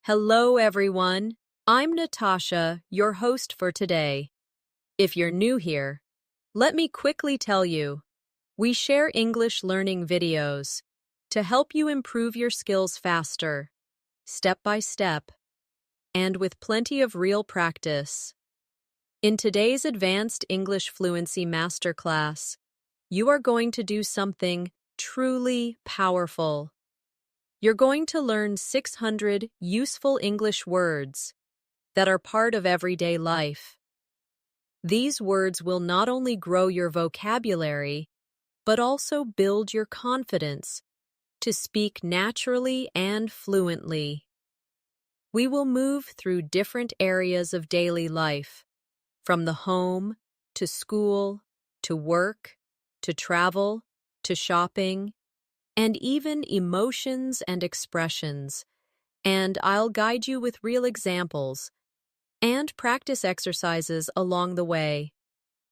Hello, everyone. I'm Natasha, your host for today. If you're new here, let me quickly tell you, we share English learning videos to help you improve your skills faster, step by step, and with plenty of real practice. In today's Advanced English Fluency Masterclass, you are going to do something truly powerful. You're going to learn 600 useful English words that are part of everyday life. These words will not only grow your vocabulary, but also build your confidence to speak naturally and fluently. We will move through different areas of daily life, from the home, to school, to work, to travel, to shopping, and even emotions and expressions, and I'll guide you with real examples and practice exercises along the way.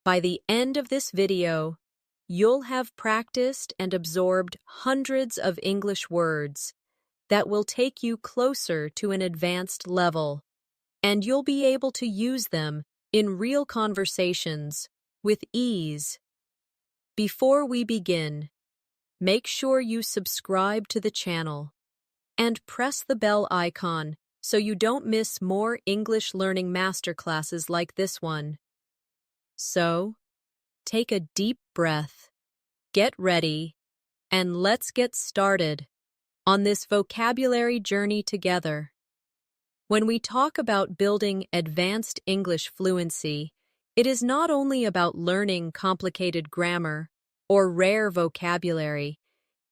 By the end of this video, you'll have practiced and absorbed hundreds of English words that will take you closer to an advanced level, and you'll be able to use them in real conversations with ease. Before we begin, make sure you subscribe to the channel and press the bell icon so you don't miss more English learning masterclasses like this one. So, take a deep breath, get ready, and let's get started on this vocabulary journey together. When we talk about building advanced English fluency, it is not only about learning complicated grammar or rare vocabulary.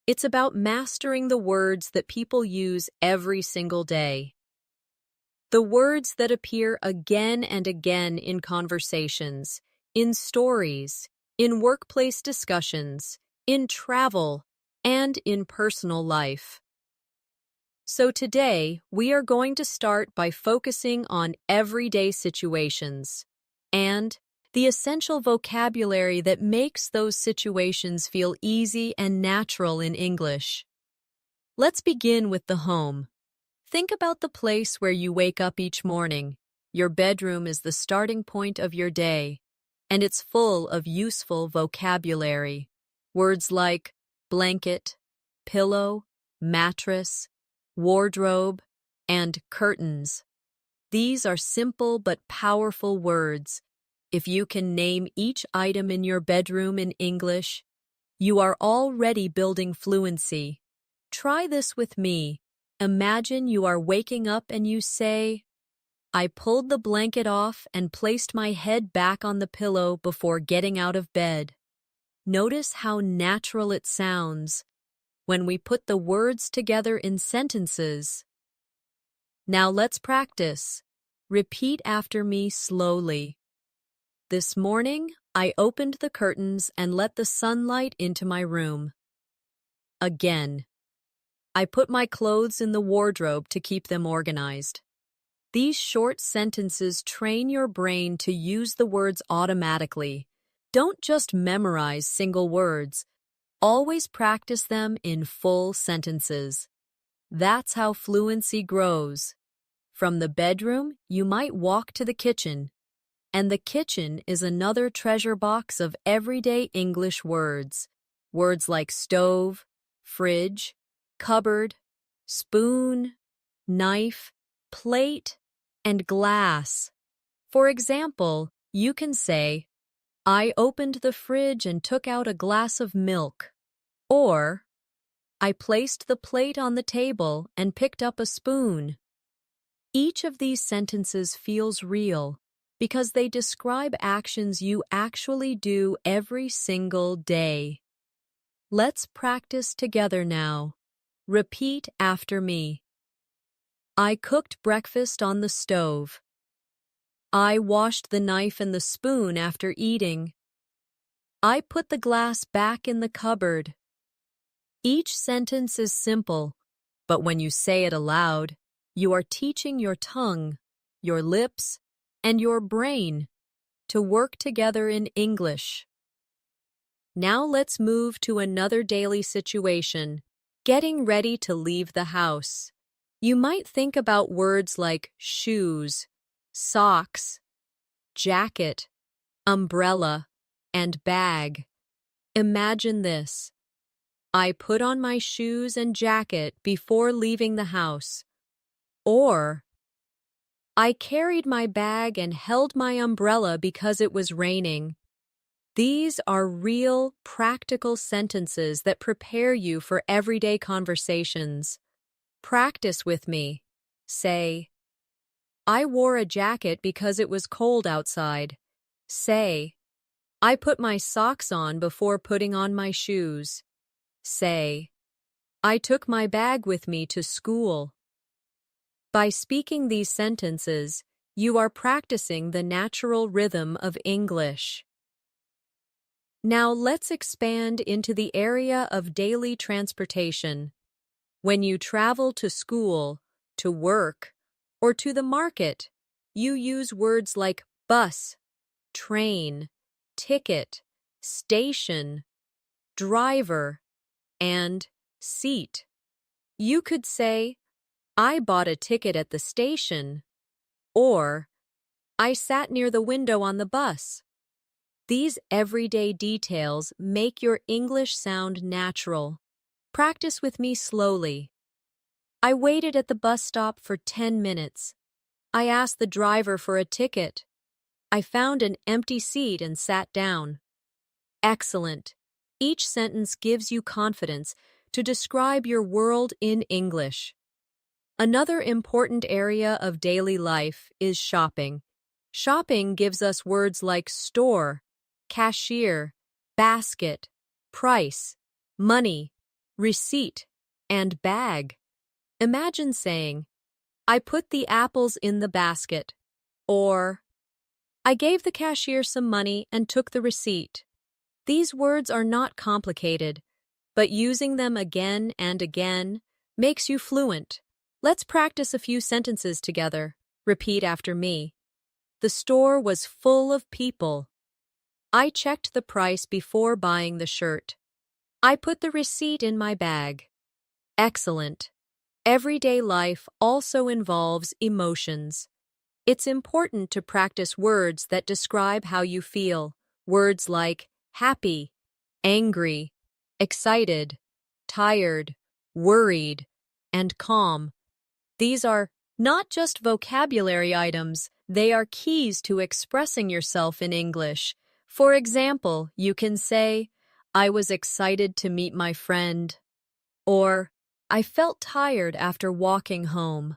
It's about mastering the words that people use every single day. The words that appear again and again in conversations, in stories, in workplace discussions, in travel, and in personal life. So today, we are going to start by focusing on everyday situations and the essential vocabulary that makes those situations feel easy and natural in English. Let's begin with the home. Think about the place where you wake up each morning. Your bedroom is the starting point of your day, and it's full of useful vocabulary. Words like blanket, pillow, mattress, wardrobe, and curtains. These are simple but powerful words. If you can name each item in your bedroom in English, you are already building fluency. Try this with me. Imagine you are waking up and you say, "I pulled the blanket off and placed my head back on the pillow before getting out of bed." Notice how natural it sounds when we put the words together in sentences. Now let's practice. Repeat after me slowly. This morning, I opened the curtains and let the sunlight into my room. Again, I put my clothes in the wardrobe to keep them organized. These short sentences train your brain to use the words automatically. Don't just memorize single words. Always practice them in full sentences. That's how fluency grows. From the bedroom, you might walk to the kitchen. And the kitchen is another treasure box of everyday English words. Words like stove, fridge, cupboard, spoon, knife, plate, and glass. For example, you can say, "I opened the fridge and took out a glass of milk." Or, "I placed the plate on the table and picked up a spoon." Each of these sentences feels real, because they describe actions you actually do every single day. Let's practice together now. Repeat after me. I cooked breakfast on the stove. I washed the knife and the spoon after eating. I put the glass back in the cupboard. Each sentence is simple, but when you say it aloud, you are teaching your tongue, your lips, and your brain to work together in English. Now let's move to another daily situation, getting ready to leave the house. You might think about words like shoes, socks, jacket, umbrella, and bag. Imagine this. I put on my shoes and jacket before leaving the house. Or, I carried my bag and held my umbrella because it was raining. These are real, practical sentences that prepare you for everyday conversations. Practice with me. Say, I wore a jacket because it was cold outside. Say, I put my socks on before putting on my shoes. Say, I took my bag with me to school. By speaking these sentences, you are practicing the natural rhythm of English. Now let's expand into the area of daily transportation. When you travel to school, to work, or to the market, you use words like bus, train, ticket, station, driver, and seat. You could say, I bought a ticket at the station, or I sat near the window on the bus. These everyday details make your English sound natural. Practice with me slowly. I waited at the bus stop for 10 minutes. I asked the driver for a ticket. I found an empty seat and sat down. Excellent. Each sentence gives you confidence to describe your world in English. Another important area of daily life is shopping. Shopping gives us words like store, cashier, basket, price, money, receipt, and bag. Imagine saying, I put the apples in the basket, or I gave the cashier some money and took the receipt. These words are not complicated, but using them again and again makes you fluent. Let's practice a few sentences together. Repeat after me. The store was full of people. I checked the price before buying the shirt. I put the receipt in my bag. Excellent. Everyday life also involves emotions. It's important to practice words that describe how you feel. Words like happy, angry, excited, tired, worried, and calm. These are not just vocabulary items, they are keys to expressing yourself in English. For example, you can say, I was excited to meet my friend, or I felt tired after walking home.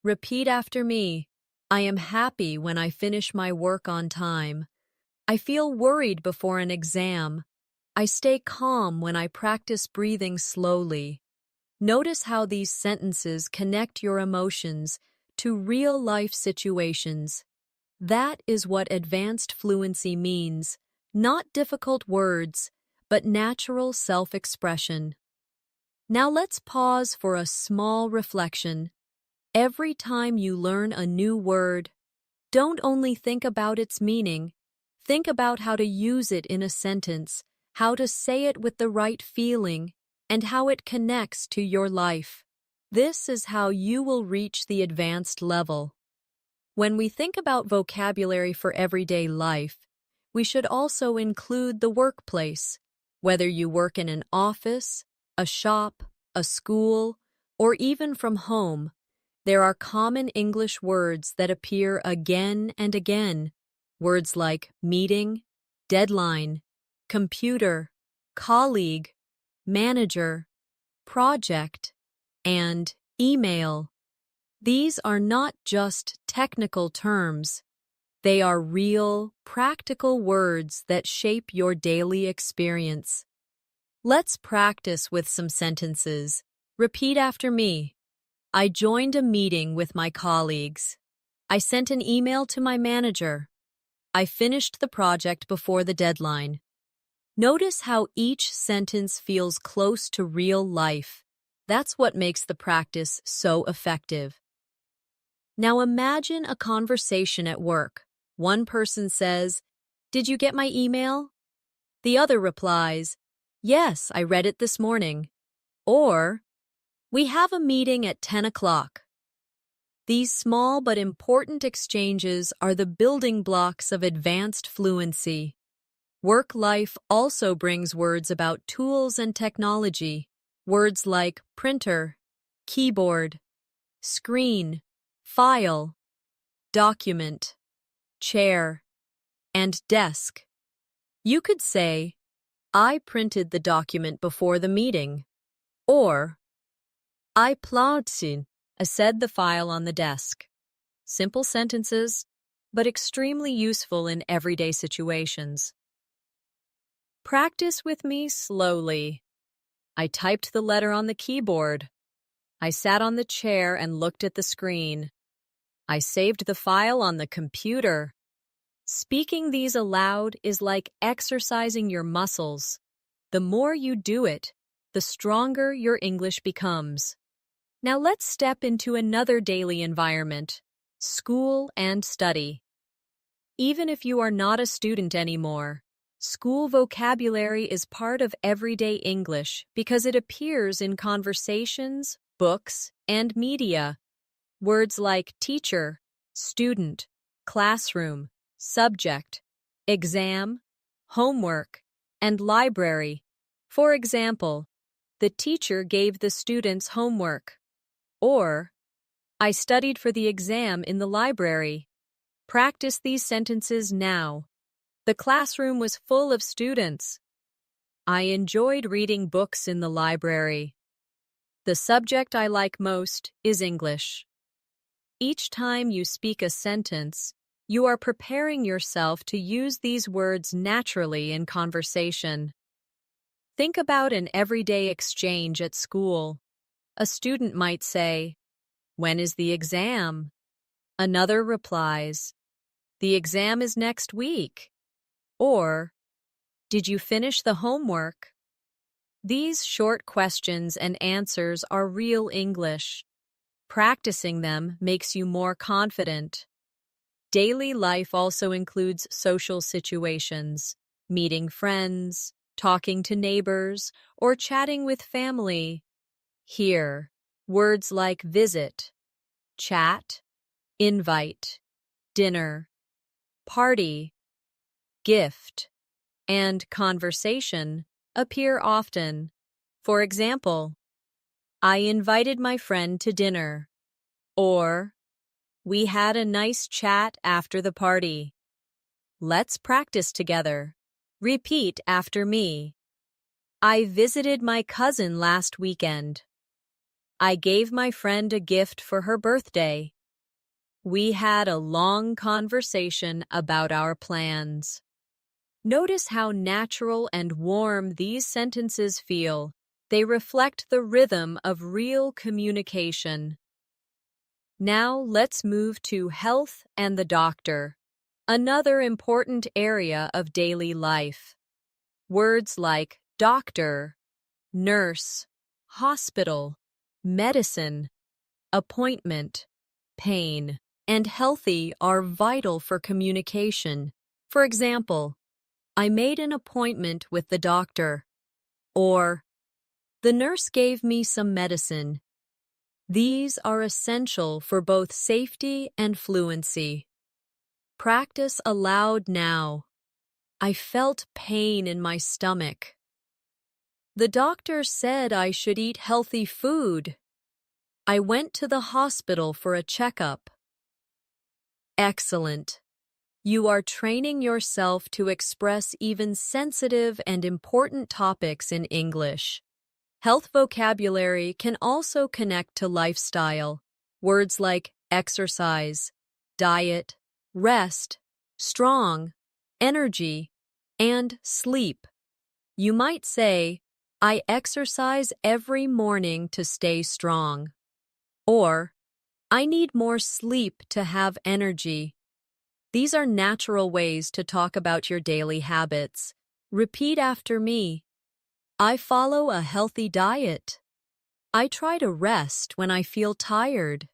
Repeat after me. I am happy when I finish my work on time. I feel worried before an exam. I stay calm when I practice breathing slowly. Notice how these sentences connect your emotions to real-life situations. That is what advanced fluency means, not difficult words, but natural self-expression. Now let's pause for a small reflection. Every time you learn a new word, don't only think about its meaning, think about how to use it in a sentence, how to say it with the right feeling, and how it connects to your life. This is how you will reach the advanced level. When we think about vocabulary for everyday life, we should also include the workplace. Whether you work in an office, a shop, a school, or even from home, there are common English words that appear again and again. Words like meeting, deadline, computer, colleague, manager, project, and email. These are not just technical terms. They are real, practical words that shape your daily experience. Let's practice with some sentences. Repeat after me. I joined a meeting with my colleagues. I sent an email to my manager. I finished the project before the deadline. Notice how each sentence feels close to real life. That's what makes the practice so effective. Now imagine a conversation at work. One person says, "Did you get my email?" The other replies, "Yes, I read it this morning." Or, We have a meeting at 10 o'clock. These small but important exchanges are the building blocks of advanced fluency. Work life also brings words about tools and technology. Words like printer, keyboard, screen, file, document, chair, and desk. You could say, I printed the document before the meeting, or I said the file on the desk. Simple sentences, but extremely useful in everyday situations. Practice with me slowly. I typed the letter on the keyboard. I sat on the chair and looked at the screen. I saved the file on the computer. Speaking these aloud is like exercising your muscles. The more you do it, the stronger your English becomes. Now let's step into another daily environment, school and study. Even if you are not a student anymore, school vocabulary is part of everyday English because it appears in conversations, books, and media. Words like teacher, student, classroom, subject, exam, homework, and library. For example, the teacher gave the students homework. Or, I studied for the exam in the library. Practice these sentences now. The classroom was full of students. I enjoyed reading books in the library. The subject I like most is English. Each time you speak a sentence, you are preparing yourself to use these words naturally in conversation. Think about an everyday exchange at school. A student might say, "When is the exam?" Another replies, "The exam is next week." Or, "Did you finish the homework?" These short questions and answers are real English. Practicing them makes you more confident. Daily life also includes social situations, meeting friends, talking to neighbors, or chatting with family. Here, words like visit, chat, invite, dinner, party, gift, and conversation appear often. For example, I invited my friend to dinner, or we had a nice chat after the party. Let's practice together. Repeat after me. I visited my cousin last weekend. I gave my friend a gift for her birthday. We had a long conversation about our plans. Notice how natural and warm these sentences feel. They reflect the rhythm of real communication. Now let's move to health and the doctor, another important area of daily life. Words like doctor, nurse, hospital, medicine, appointment, pain, and healthy are vital for communication. For example, I made an appointment with the doctor, or the nurse gave me some medicine. These are essential for both safety and fluency. Practice aloud now. I felt pain in my stomach. The doctor said I should eat healthy food. I went to the hospital for a checkup. Excellent. You are training yourself to express even sensitive and important topics in English. Health vocabulary can also connect to lifestyle. Words like exercise, diet, rest, strong, energy, and sleep. You might say, I exercise every morning to stay strong. Or, I need more sleep to have energy. These are natural ways to talk about your daily habits. Repeat after me. I follow a healthy diet. I try to rest when I feel tired.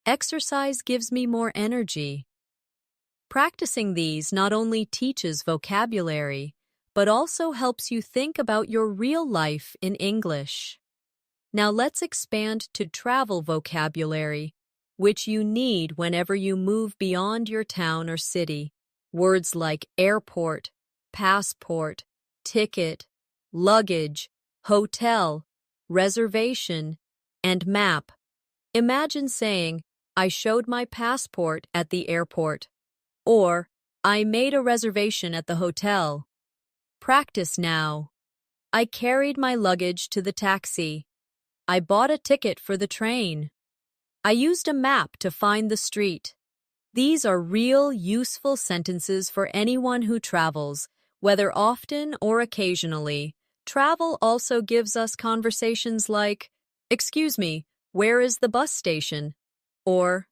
Exercise gives me more energy. Practicing these not only teaches vocabulary, but also helps you think about your real life in English. Now let's expand to travel vocabulary, which you need whenever you move beyond your town or city. Words like airport, passport, ticket, luggage, hotel, reservation, and map. Imagine saying, I showed my passport at the airport, or I made a reservation at the hotel. Practice now. I carried my luggage to the taxi. I bought a ticket for the train. I used a map to find the street. These are real, useful sentences for anyone who travels, whether often or occasionally. Travel also gives us conversations like, "Excuse me, where is the bus station?" Or,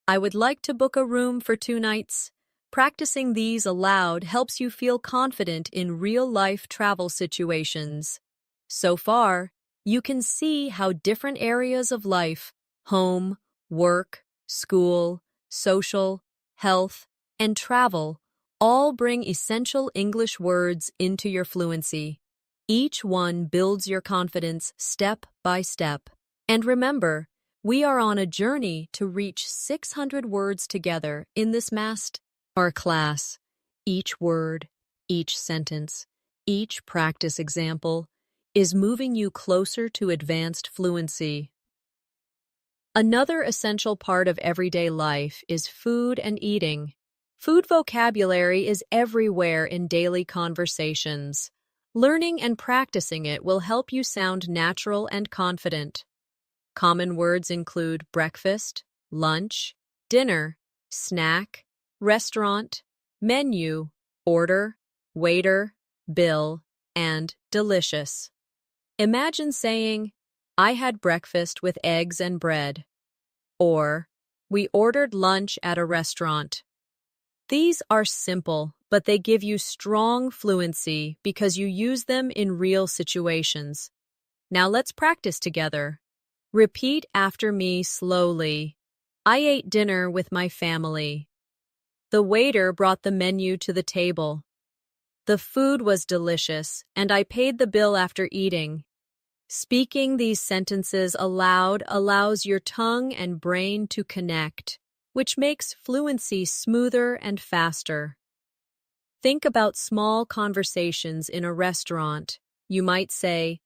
"I would like to book a room for 2 nights." Practicing these aloud helps you feel confident in real-life travel situations. So far, you can see how different areas of life, home, work, school, social, health, and travel, all bring essential English words into your fluency. Each one builds your confidence step by step. And remember, we are on a journey to reach 600 words together in this our class. Each word, each sentence, each practice example is moving you closer to advanced fluency. Another essential part of everyday life is food and eating. Food vocabulary is everywhere in daily conversations. Learning and practicing it will help you sound natural and confident. Common words include breakfast, lunch, dinner, snack, restaurant, menu, order, waiter, bill, and delicious. Imagine saying, I had breakfast with eggs and bread, or we ordered lunch at a restaurant. These are simple, but they give you strong fluency because you use them in real situations. Now let's practice together. Repeat after me slowly. I ate dinner with my family. The waiter brought the menu to the table. The food was delicious, and I paid the bill after eating. Speaking these sentences aloud allows your tongue and brain to connect, which makes fluency smoother and faster. Think about small conversations in a restaurant. You might say,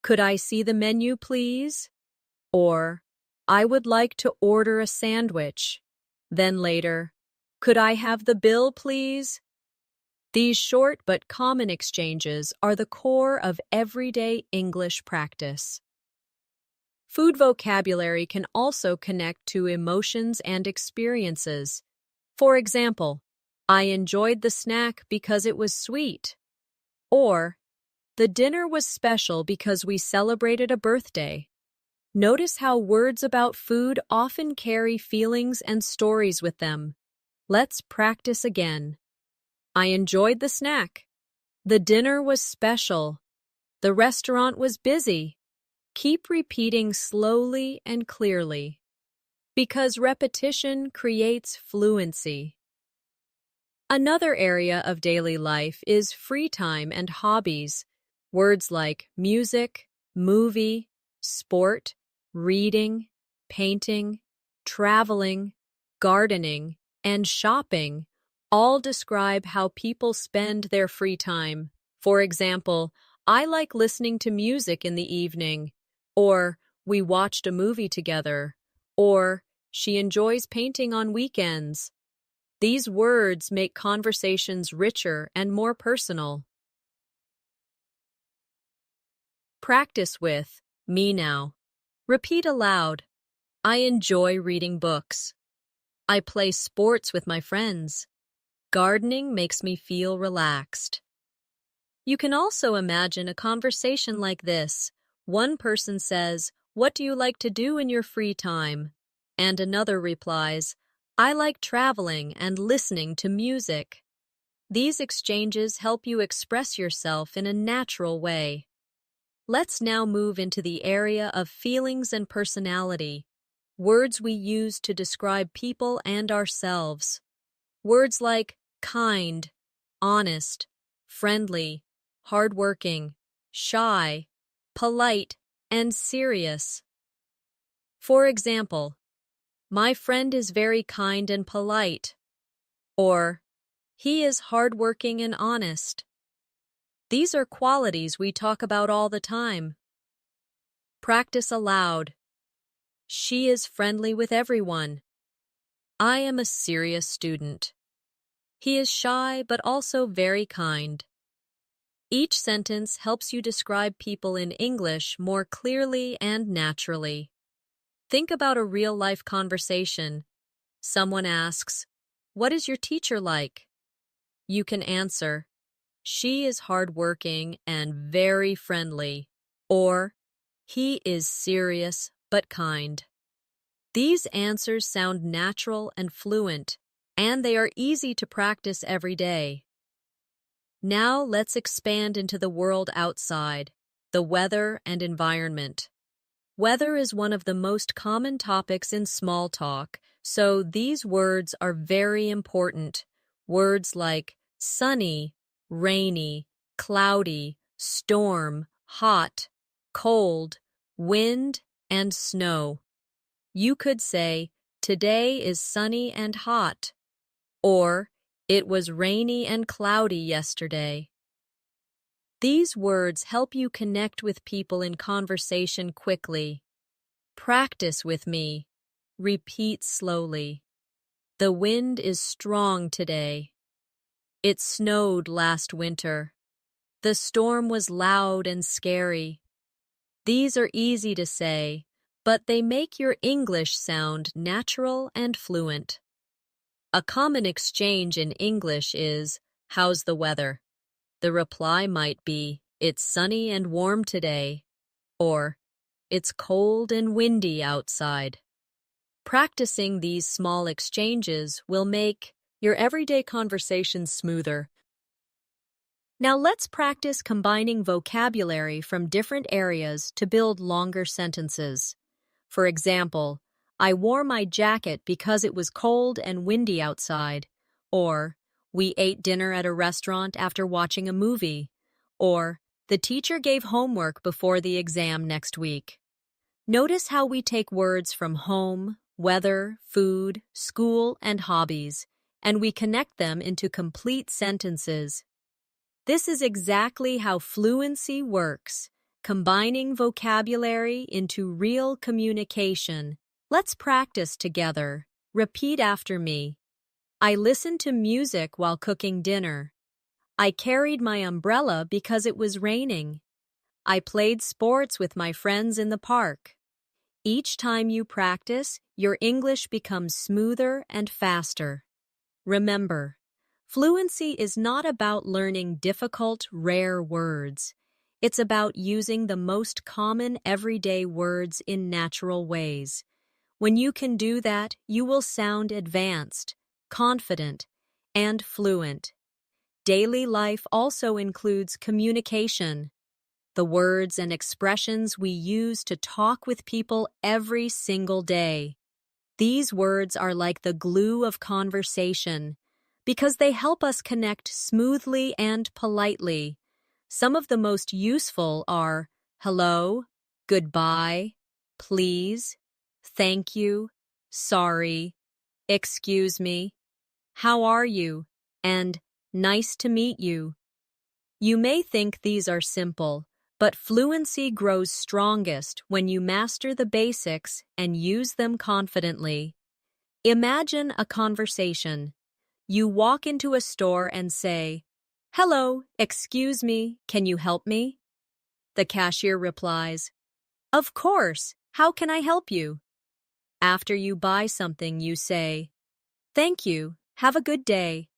"Could I see the menu, please?" Or, "I would like to order a sandwich." Then later, "Could I have the bill, please?" These short but common exchanges are the core of everyday English practice. Food vocabulary can also connect to emotions and experiences. For example, I enjoyed the snack because it was sweet. Or, the dinner was special because we celebrated a birthday. Notice how words about food often carry feelings and stories with them. Let's practice again. I enjoyed the snack. The dinner was special. The restaurant was busy. Keep repeating slowly and clearly, because repetition creates fluency. Another area of daily life is free time and hobbies. Words like music, movie, sport, reading, painting, traveling, gardening, and shopping all describe how people spend their free time. For example, I like listening to music in the evening, or we watched a movie together, or she enjoys painting on weekends. These words make conversations richer and more personal. Practice with me now. Repeat aloud. I enjoy reading books. I play sports with my friends. Gardening makes me feel relaxed. You can also imagine a conversation like this. One person says, "What do you like to do in your free time?" And another replies, "I like traveling and listening to music." These exchanges help you express yourself in a natural way. Let's now move into the area of feelings and personality, words we use to describe people and ourselves. Words like kind, honest, friendly, hardworking, shy, polite, and serious. For example, my friend is very kind and polite, or he is hardworking and honest. These are qualities we talk about all the time. Practice aloud. She is friendly with everyone. I am a serious student. He is shy but also very kind. Each sentence helps you describe people in English more clearly and naturally. Think about a real-life conversation. Someone asks, "What is your teacher like?" You can answer, "She is hardworking and very friendly," or "He is serious but kind." These answers sound natural and fluent, and they are easy to practice every day. Now let's expand into the world outside, the weather and environment. Weather is one of the most common topics in small talk, so these words are very important. Words like sunny, rainy, cloudy, storm, hot, cold, wind, and snow. You could say, "Today is sunny and hot," or "It was rainy and cloudy yesterday." These words help you connect with people in conversation quickly. Practice with me. Repeat slowly. The wind is strong today. It snowed last winter. The storm was loud and scary. These are easy to say, but they make your English sound natural and fluent. A common exchange in English is, "How's the weather?" The reply might be, "It's sunny and warm today," or "It's cold and windy outside." Practicing these small exchanges will make your everyday conversation smoother. Now let's practice combining vocabulary from different areas to build longer sentences. For example, "I wore my jacket because it was cold and windy outside," or "We ate dinner at a restaurant after watching a movie," or "The teacher gave homework before the exam next week." Notice how we take words from home, weather, food, school, and hobbies, and we connect them into complete sentences. This is exactly how fluency works, combining vocabulary into real communication. Let's practice together. Repeat after me. I listened to music while cooking dinner. I carried my umbrella because it was raining. I played sports with my friends in the park. Each time you practice, your English becomes smoother and faster. Remember, fluency is not about learning difficult, rare words. It's about using the most common everyday words in natural ways. When you can do that, you will sound advanced, confident, and fluent. Daily life also includes communication, the words and expressions we use to talk with people every single day. These words are like the glue of conversation because they help us connect smoothly and politely. Some of the most useful are hello, goodbye, please, thank you, sorry, excuse me, how are you, and nice to meet you. You may think these are simple, but fluency grows strongest when you master the basics and use them confidently. Imagine a conversation. You walk into a store and say, "Hello, excuse me, can you help me?" The cashier replies, "Of course, how can I help you?" After you buy something, you say, "Thank you, have a good day."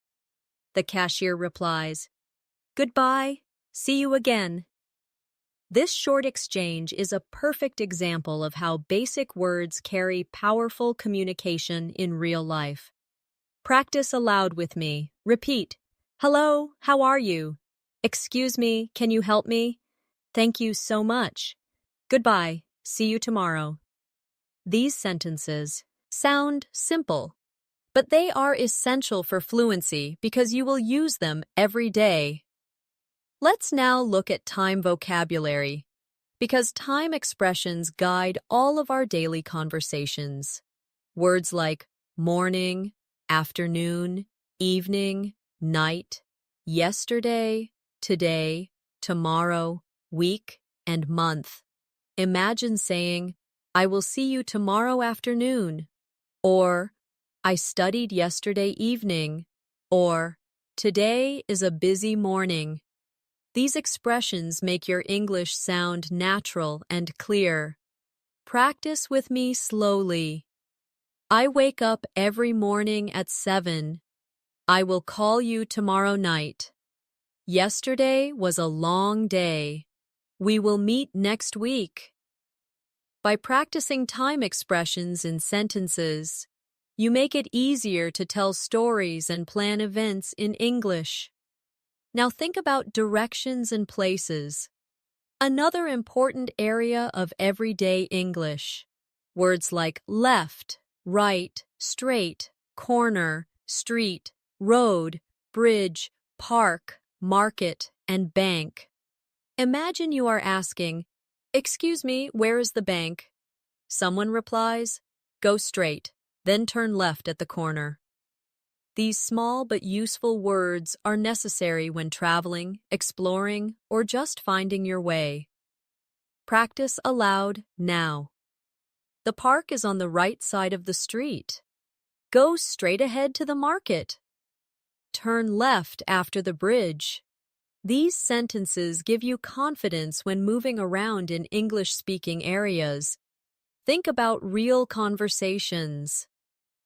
The cashier replies, "Goodbye, see you again." This short exchange is a perfect example of how basic words carry powerful communication in real life. Practice aloud with me. Repeat. Hello, how are you? Excuse me, can you help me? Thank you so much. Goodbye, see you tomorrow. These sentences sound simple, but they are essential for fluency because you will use them every day. Let's now look at time vocabulary. because time expressions guide all of our daily conversations. Words like morning, afternoon, evening, night, yesterday, today, tomorrow, week, and month. Imagine saying, I will see you tomorrow afternoon, or I studied yesterday evening, or today is a busy morning. These expressions make your English sound natural and clear. Practice with me slowly. I wake up every morning at 7. I will call you tomorrow night. Yesterday was a long day. We will meet next week. By practicing time expressions in sentences, you make it easier to tell stories and plan events in English. Now think about directions and places. Another important area of everyday English. Words like left, right, straight, corner, street, road, bridge, park, market, and bank. Imagine you are asking, "Excuse me, where is the bank?" Someone replies, "Go straight, then turn left at the corner." These small but useful words are necessary when traveling, exploring, or just finding your way. Practice aloud now. The park is on the right side of the street. Go straight ahead to the market. Turn left after the bridge. These sentences give you confidence when moving around in English-speaking areas. Think about real conversations.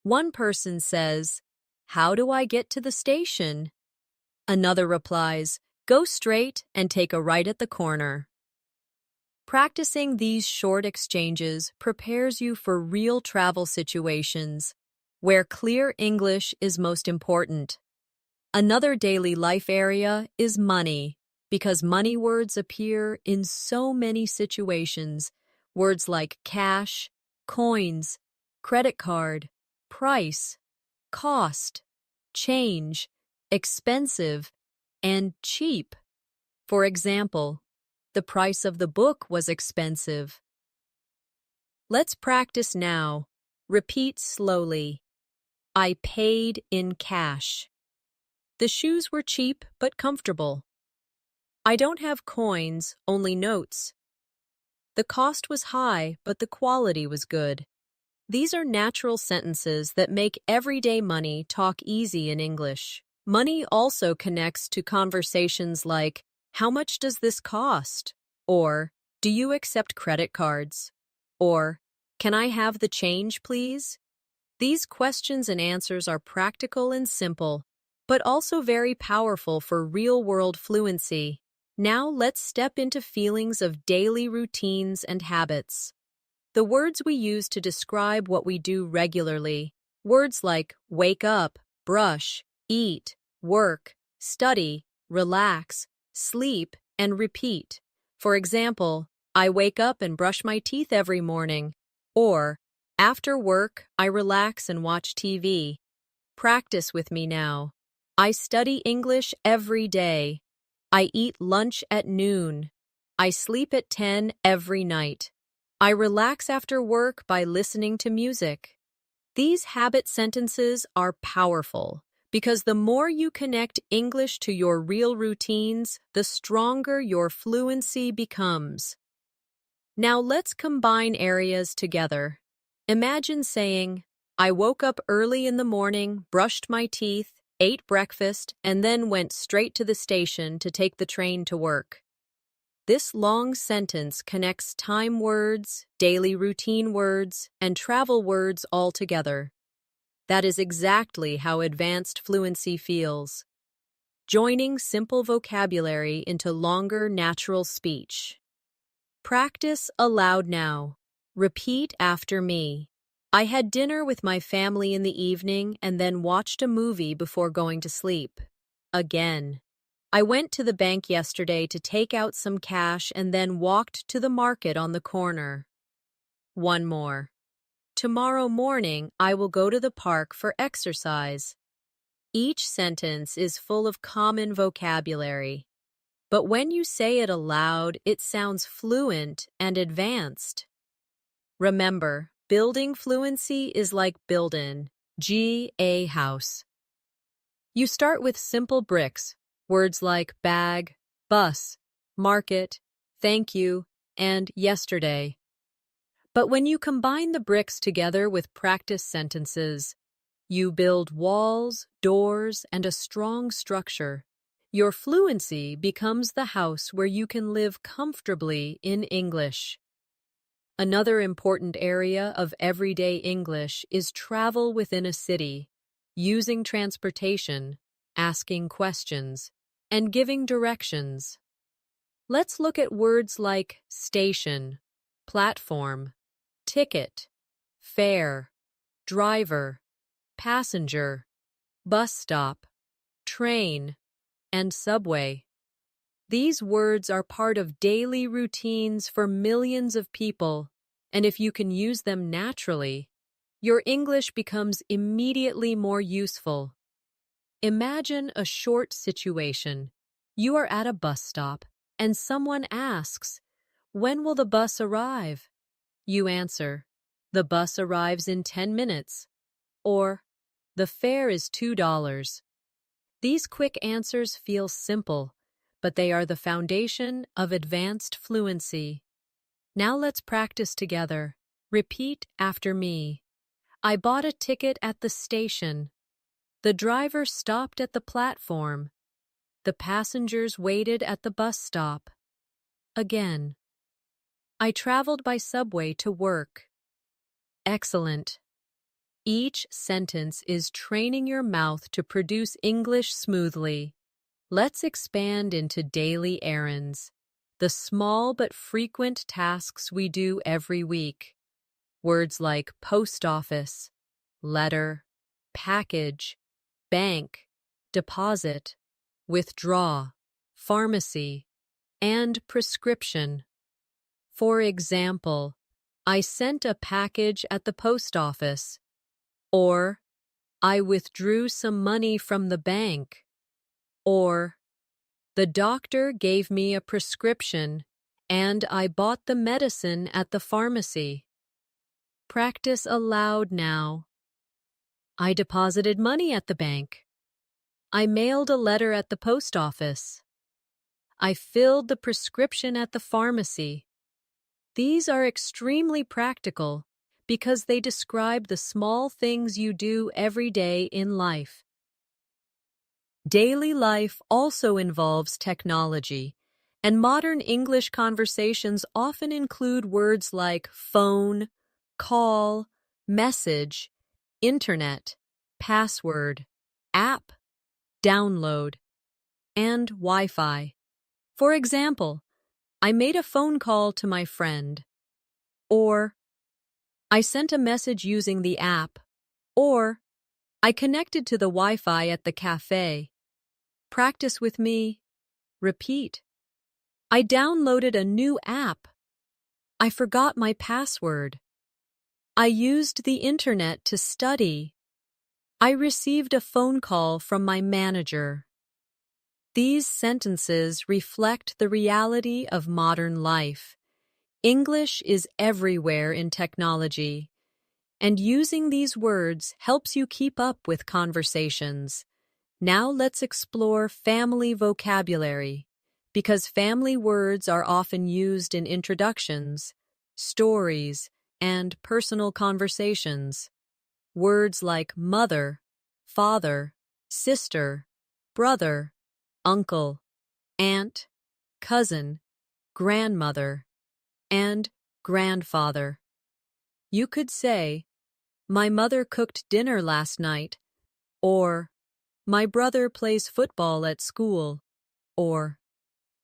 One person says, "How do I get to the station?" Another replies, "Go straight and take a right at the corner." Practicing these short exchanges prepares you for real travel situations where clear English is most important. Another daily life area is money, because money words appear in so many situations. Words like cash, coins, credit card, price, cost, change, expensive, and cheap. For example, the price of the book was expensive. Let's practice now. Repeat slowly. I paid in cash. The shoes were cheap but comfortable. I don't have coins, only notes. The cost was high, but the quality was good. These are natural sentences that make everyday money talk easy in English. Money also connects to conversations like, "How much does this cost?" Or, "Do you accept credit cards?" Or, "Can I have the change, please?" These questions and answers are practical and simple, but also very powerful for real-world fluency. Now let's step into feelings of daily routines and habits. The words we use to describe what we do regularly, words like wake up, brush, eat, work, study, relax, sleep, and repeat. For example, I wake up and brush my teeth every morning, or after work, I relax and watch TV. Practice with me now. I study English every day. I eat lunch at noon. I sleep at 10 every night. I relax after work by listening to music. These habit sentences are powerful because the more you connect English to your real routines, the stronger your fluency becomes. Now let's combine areas together. Imagine saying, I woke up early in the morning, brushed my teeth, ate breakfast, and then went straight to the station to take the train to work. This long sentence connects time words, daily routine words, and travel words all together. That is exactly how advanced fluency feels. Joining simple vocabulary into longer natural speech. Practice aloud now. Repeat after me. I had dinner with my family in the evening and then watched a movie before going to sleep. Again. I went to the bank yesterday to take out some cash and then walked to the market on the corner. One more. Tomorrow morning, I will go to the park for exercise. Each sentence is full of common vocabulary. but when you say it aloud, it sounds fluent and advanced. Remember, building fluency is like building a house. You start with simple bricks, words like bag, bus, market, thank you, and yesterday. But when you combine the bricks together with practice sentences, you build walls, doors, and a strong structure. Your fluency becomes the house where you can live comfortably in English. Another important area of everyday English is travel within a city, using transportation, asking questions, and giving directions. Let's look at words like station, platform, ticket, fare, driver, passenger, bus stop, train, and subway. These words are part of daily routines for millions of people, and if you can use them naturally, your English becomes immediately more useful. Imagine a short situation. You are at a bus stop, and someone asks, "When will the bus arrive?" You answer, "The bus arrives in 10 minutes," or "The fare is $2." These quick answers feel simple, but they are the foundation of advanced fluency. Now let's practice together. Repeat after me. I bought a ticket at the station. The driver stopped at the platform. The passengers waited at the bus stop. Again. I traveled by subway to work. Excellent. Each sentence is training your mouth to produce English smoothly. Let's expand into daily errands, the small but frequent tasks we do every week. Words like post office, letter, package, bank, deposit, withdraw, pharmacy, and prescription. For example, I sent a package at the post office, or I withdrew some money from the bank, or the doctor gave me a prescription and I bought the medicine at the pharmacy. Practice aloud now. I deposited money at the bank. I mailed a letter at the post office. I filled the prescription at the pharmacy. These are extremely practical because they describe the small things you do every day in life. Daily life also involves technology, and modern English conversations often include words like phone, call, message, internet, password, app, download, and Wi-Fi. For example, I made a phone call to my friend, or I sent a message using the app, or I connected to the Wi-Fi at the cafe. Practice with me. Repeat. I downloaded a new app. I forgot my password. I used the internet to study. I received a phone call from my manager. These sentences reflect the reality of modern life. English is everywhere in technology, and using these words helps you keep up with conversations. Now let's explore family vocabulary, because family words are often used in introductions, stories, and personal conversations. Words like mother, father, sister, brother, uncle, aunt, cousin, grandmother, and grandfather. You could say, "My mother cooked dinner last night," or "My brother plays football at school," or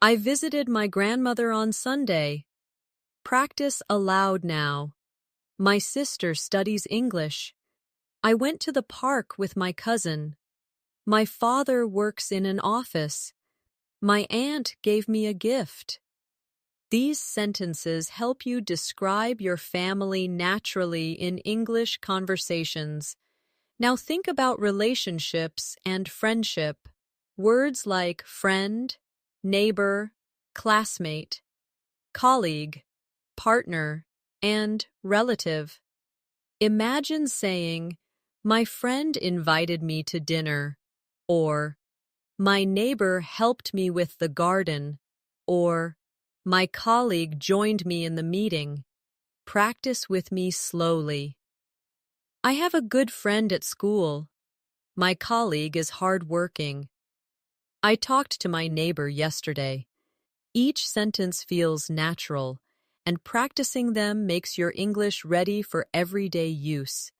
"I visited my grandmother on Sunday." Practice aloud now. My sister studies English. I went to the park with my cousin. My father works in an office. My aunt gave me a gift. These sentences help you describe your family naturally in English conversations. Now think about relationships and friendship. Words like friend, neighbor, classmate, colleague, partner, and relative. Imagine saying, "My friend invited me to dinner," or "My neighbor helped me with the garden," or "My colleague joined me in the meeting." Practice with me slowly. I have a good friend at school. My colleague is hardworking. I talked to my neighbor yesterday. Each sentence feels natural, and practicing them makes your English ready for everyday use.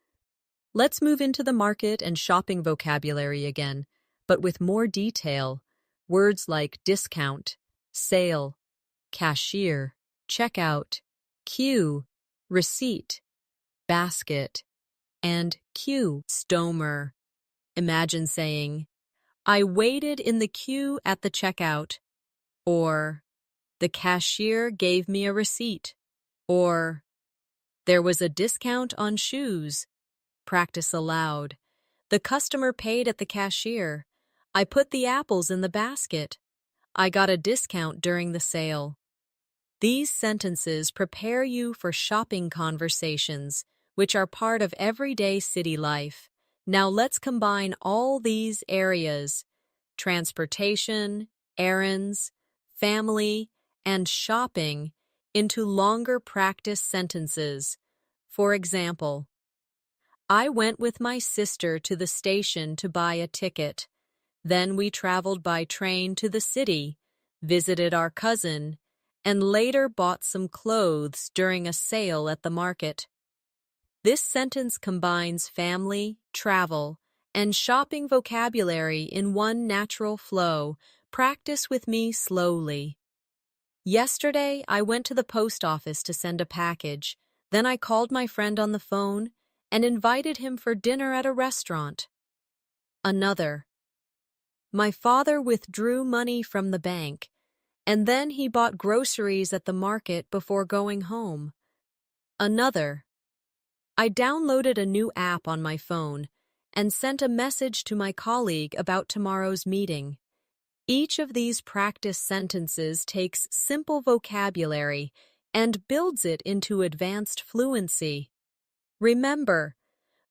Let's move into the market and shopping vocabulary again, but with more detail. Words like discount, sale, cashier, checkout, queue, receipt, basket, and queue, stomer. Imagine saying, "I waited in the queue at the checkout," or "The cashier gave me a receipt," or "There was a discount on shoes." Practice aloud. "The customer paid at the cashier." "I put the apples in the basket." "I got a discount during the sale." These sentences prepare you for shopping conversations, which are part of everyday city life. Now let's combine all these areas: transportation, errands, family, and shopping into longer practice sentences. For example, I went with my sister to the station to buy a ticket. Then we traveled by train to the city, visited our cousin, and later bought some clothes during a sale at the market. This sentence combines family, travel, and shopping vocabulary in one natural flow. Practice with me slowly. Yesterday, I went to the post office to send a package. Then I called my friend on the phone and invited him for dinner at a restaurant. Another. My father withdrew money from the bank, and then he bought groceries at the market before going home. Another. I downloaded a new app on my phone and sent a message to my colleague about tomorrow's meeting. Each of these practice sentences takes simple vocabulary and builds it into advanced fluency. Remember,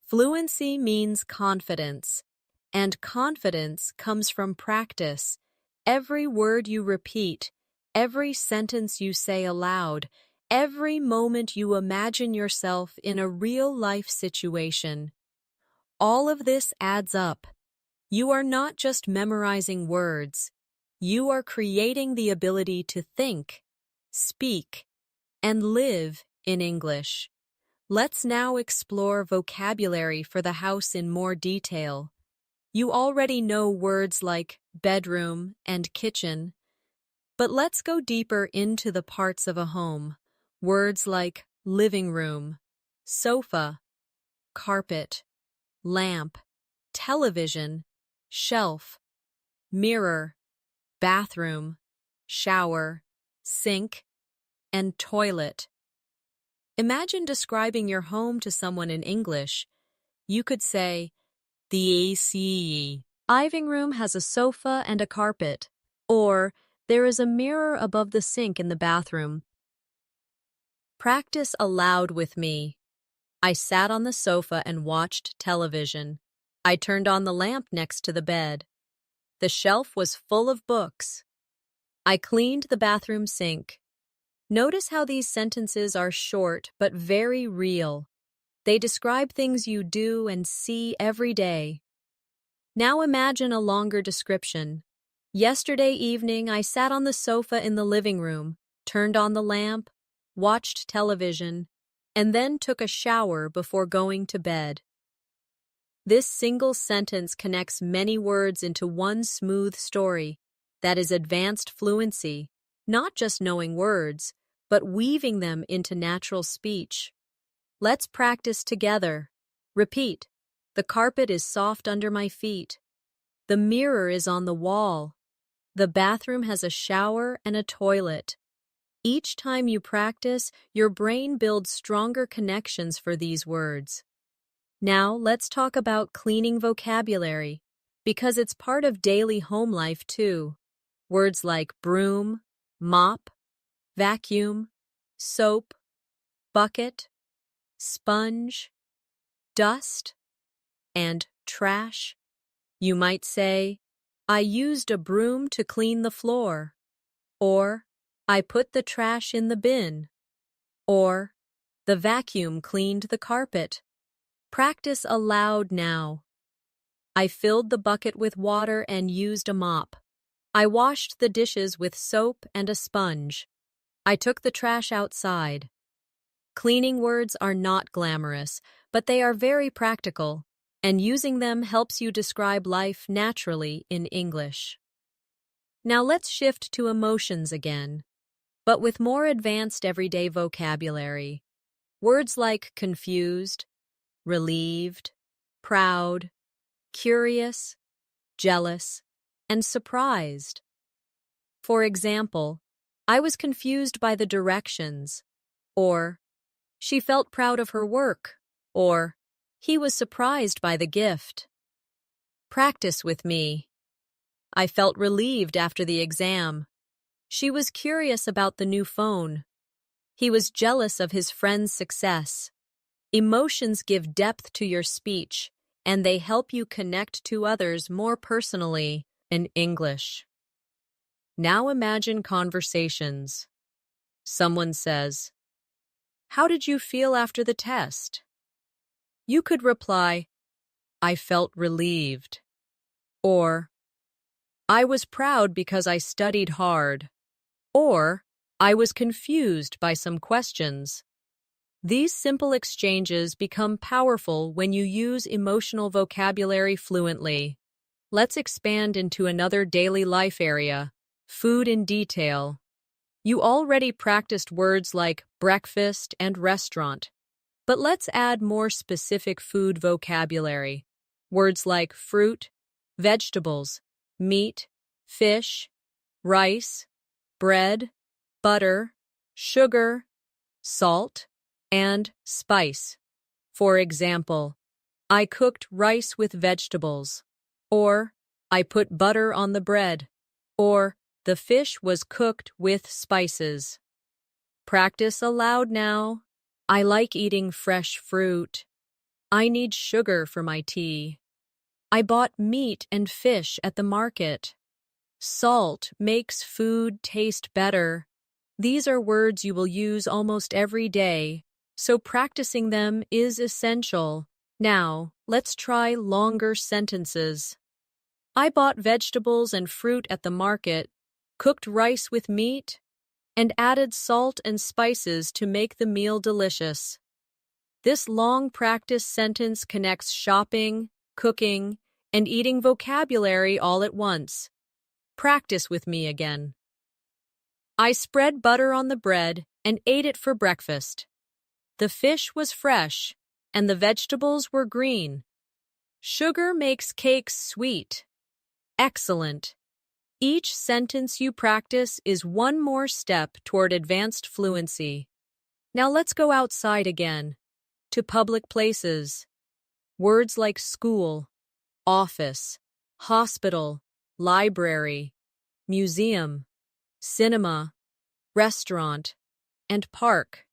fluency means confidence, and confidence comes from practice. Every word you repeat, every sentence you say aloud, every moment you imagine yourself in a real-life situation. All of this adds up. You are not just memorizing words. You are creating the ability to think, speak, and live in English. Let's now explore vocabulary for the house in more detail. You already know words like bedroom and kitchen, but let's go deeper into the parts of a home. Words like living room, sofa, carpet, lamp, television, shelf, mirror, bathroom, shower, sink, and toilet. Imagine describing your home to someone in English. You could say, "The AC living room has a sofa and a carpet," or "There is a mirror above the sink in the bathroom." Practice aloud with me. I sat on the sofa and watched television. I turned on the lamp next to the bed. The shelf was full of books. I cleaned the bathroom sink. Notice how these sentences are short but very real. They describe things you do and see every day. Now imagine a longer description. Yesterday evening, I sat on the sofa in the living room, turned on the lamp, watched television, and then took a shower before going to bed. This single sentence connects many words into one smooth story. That is advanced fluency, not just knowing words, but weaving them into natural speech. Let's practice together. Repeat. The carpet is soft under my feet. The mirror is on the wall. The bathroom has a shower and a toilet. Each time you practice, your brain builds stronger connections for these words. Now, let's talk about cleaning vocabulary, because it's part of daily home life too. Words like broom, mop, vacuum, soap, bucket, sponge, dust, and trash. You might say, I used a broom to clean the floor, or I put the trash in the bin, or the vacuum cleaned the carpet. Practice aloud now. I filled the bucket with water and used a mop. I washed the dishes with soap and a sponge. I took the trash outside. Cleaning words are not glamorous, but they are very practical, and using them helps you describe life naturally in English. Now let's shift to emotions again, but with more advanced everyday vocabulary. Words like confused, relieved, proud, curious, jealous, and surprised. For example, I was confused by the directions, or she felt proud of her work, or he was surprised by the gift. Practice with me. I felt relieved after the exam. She was curious about the new phone. He was jealous of his friend's success. Emotions give depth to your speech, and they help you connect to others more personally in English. Now imagine conversations. Someone says, "How did you feel after the test?" You could reply, "I felt relieved," or "I was proud because I studied hard," or "I was confused by some questions." These simple exchanges become powerful when you use emotional vocabulary fluently. Let's expand into another daily life area, food in detail. You already practiced words like breakfast and restaurant, but let's add more specific food vocabulary. Words like fruit, vegetables, meat, fish, rice, bread, butter, sugar, salt, and spice. For example, I cooked rice with vegetables, or I put butter on the bread, or the fish was cooked with spices. Practice aloud now. I like eating fresh fruit. I need sugar for my tea. I bought meat and fish at the market. Salt makes food taste better. These are words you will use almost every day, so practicing them is essential. Now, let's try longer sentences. I bought vegetables and fruit at the market, cooked rice with meat, and added salt and spices to make the meal delicious. This long practice sentence connects shopping, cooking, and eating vocabulary all at once. Practice with me again. I spread butter on the bread and ate it for breakfast. The fish was fresh, and the vegetables were green. Sugar makes cakes sweet. Excellent. Each sentence you practice is one more step toward advanced fluency. Now let's go outside again, to public places. Words like school, office, hospital, library, museum, cinema, restaurant, and park.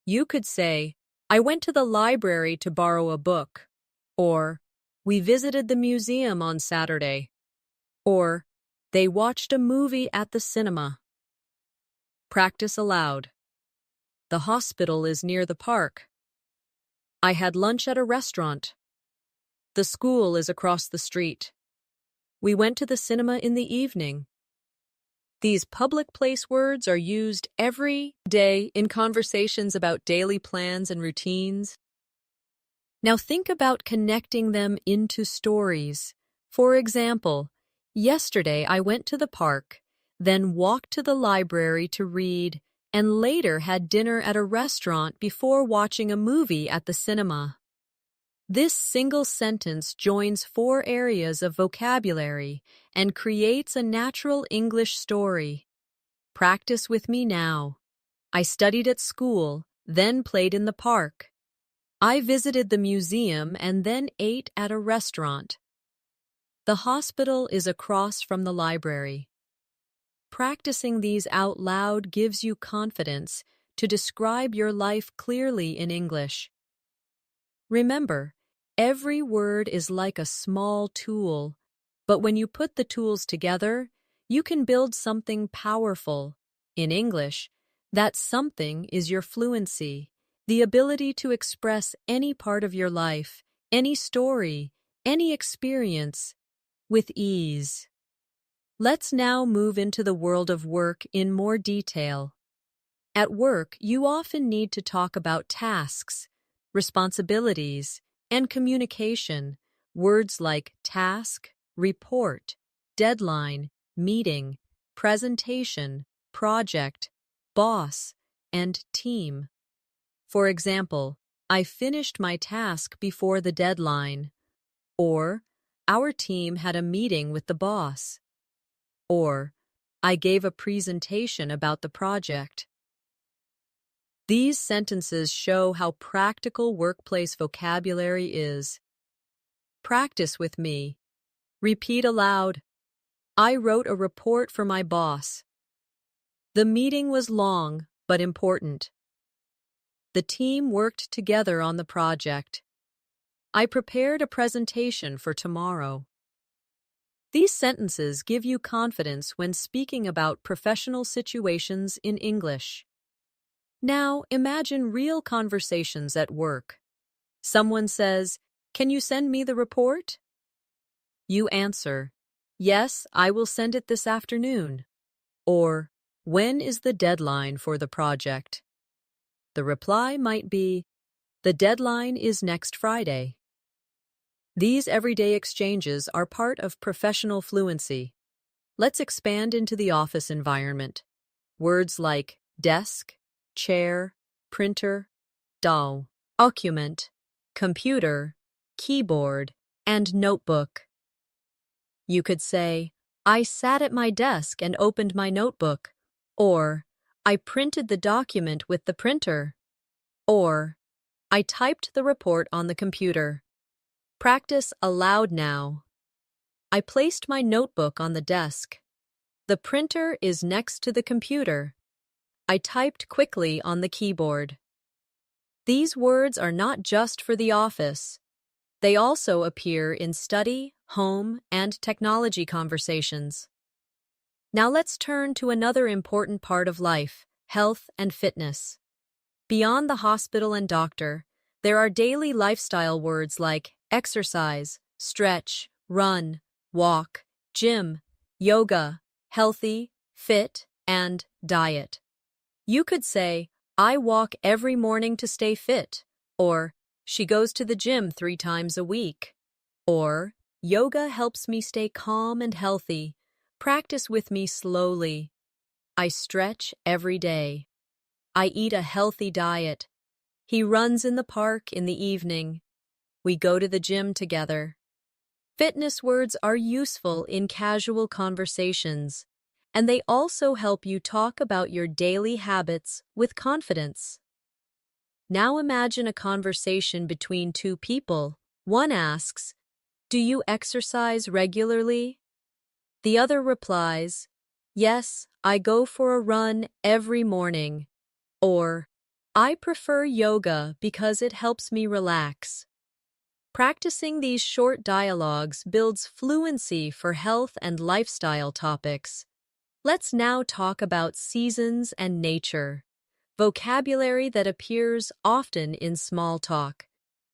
You could say, I went to the library to borrow a book, or we visited the museum on Saturday, or they watched a movie at the cinema. Practice aloud. The hospital is near the park. I had lunch at a restaurant. The school is across the street. We went to the cinema in the evening. These public place words are used every day in conversations about daily plans and routines. Now think about connecting them into stories. For example, yesterday I went to the park, then walked to the library to read, and later had dinner at a restaurant before watching a movie at the cinema. This single sentence joins 4 areas of vocabulary and creates a natural English story. Practice with me now. I studied at school, then played in the park. I visited the museum and then ate at a restaurant. The hospital is across from the library. Practicing these out loud gives you confidence to describe your life clearly in English. Remember, every word is like a small tool, but when you put the tools together, you can build something powerful. In English, that something is your fluency, the ability to express any part of your life, any story, any experience, with ease. Let's now move into the world of work in more detail. At work, you often need to talk about tasks, responsibilities, and communication. Words like task, report, deadline, meeting, presentation, project, boss, and team. For example, I finished my task before the deadline. Or, our team had a meeting with the boss. Or, I gave a presentation about the project. These sentences show how practical workplace vocabulary is. Practice with me. Repeat aloud. I wrote a report for my boss. The meeting was long but important. The team worked together on the project. I prepared a presentation for tomorrow. These sentences give you confidence when speaking about professional situations in English. Now, imagine real conversations at work. Someone says, "Can you send me the report?" You answer, "Yes, I will send it this afternoon." Or, "When is the deadline for the project?" The reply might be, "The deadline is next Friday." These everyday exchanges are part of professional fluency. Let's expand into the office environment. Words like desk, chair, printer, document, computer, keyboard, and notebook. You could say, "I sat at my desk and opened my notebook," or "I printed the document with the printer," or "I typed the report on the computer." Practice aloud now. I placed my notebook on the desk. The printer is next to the computer. I typed quickly on the keyboard. These words are not just for the office. They also appear in study, home, and technology conversations. Now let's turn to another important part of life, health and fitness. Beyond the hospital and doctor, there are daily lifestyle words like exercise, stretch, run, walk, gym, yoga, healthy, fit, and diet. You could say, "I walk every morning to stay fit," or "She goes to the gym 3 times a week," or "Yoga helps me stay calm and healthy. Practice with me slowly." I stretch every day. I eat a healthy diet. He runs in the park in the evening. We go to the gym together. Fitness words are useful in casual conversations, and they also help you talk about your daily habits with confidence. Now imagine a conversation between two people. One asks, "Do you exercise regularly?" The other replies, "Yes, I go for a run every morning," or "I prefer yoga because it helps me relax." Practicing these short dialogues builds fluency for health and lifestyle topics. Let's now talk about seasons and nature, vocabulary that appears often in small talk,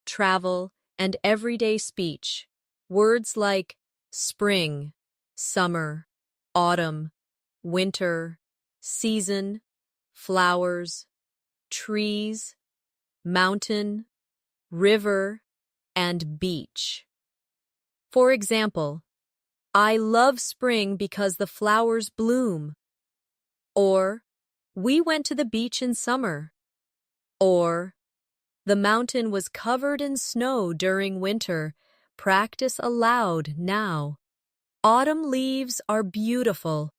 travel, and everyday speech. Words like spring, summer, autumn, winter, season, flowers, trees, mountain, river, and beach. For example, "I love spring because the flowers bloom," or "We went to the beach in summer," or "The mountain was covered in snow during winter." Practice aloud now. Autumn leaves are beautiful.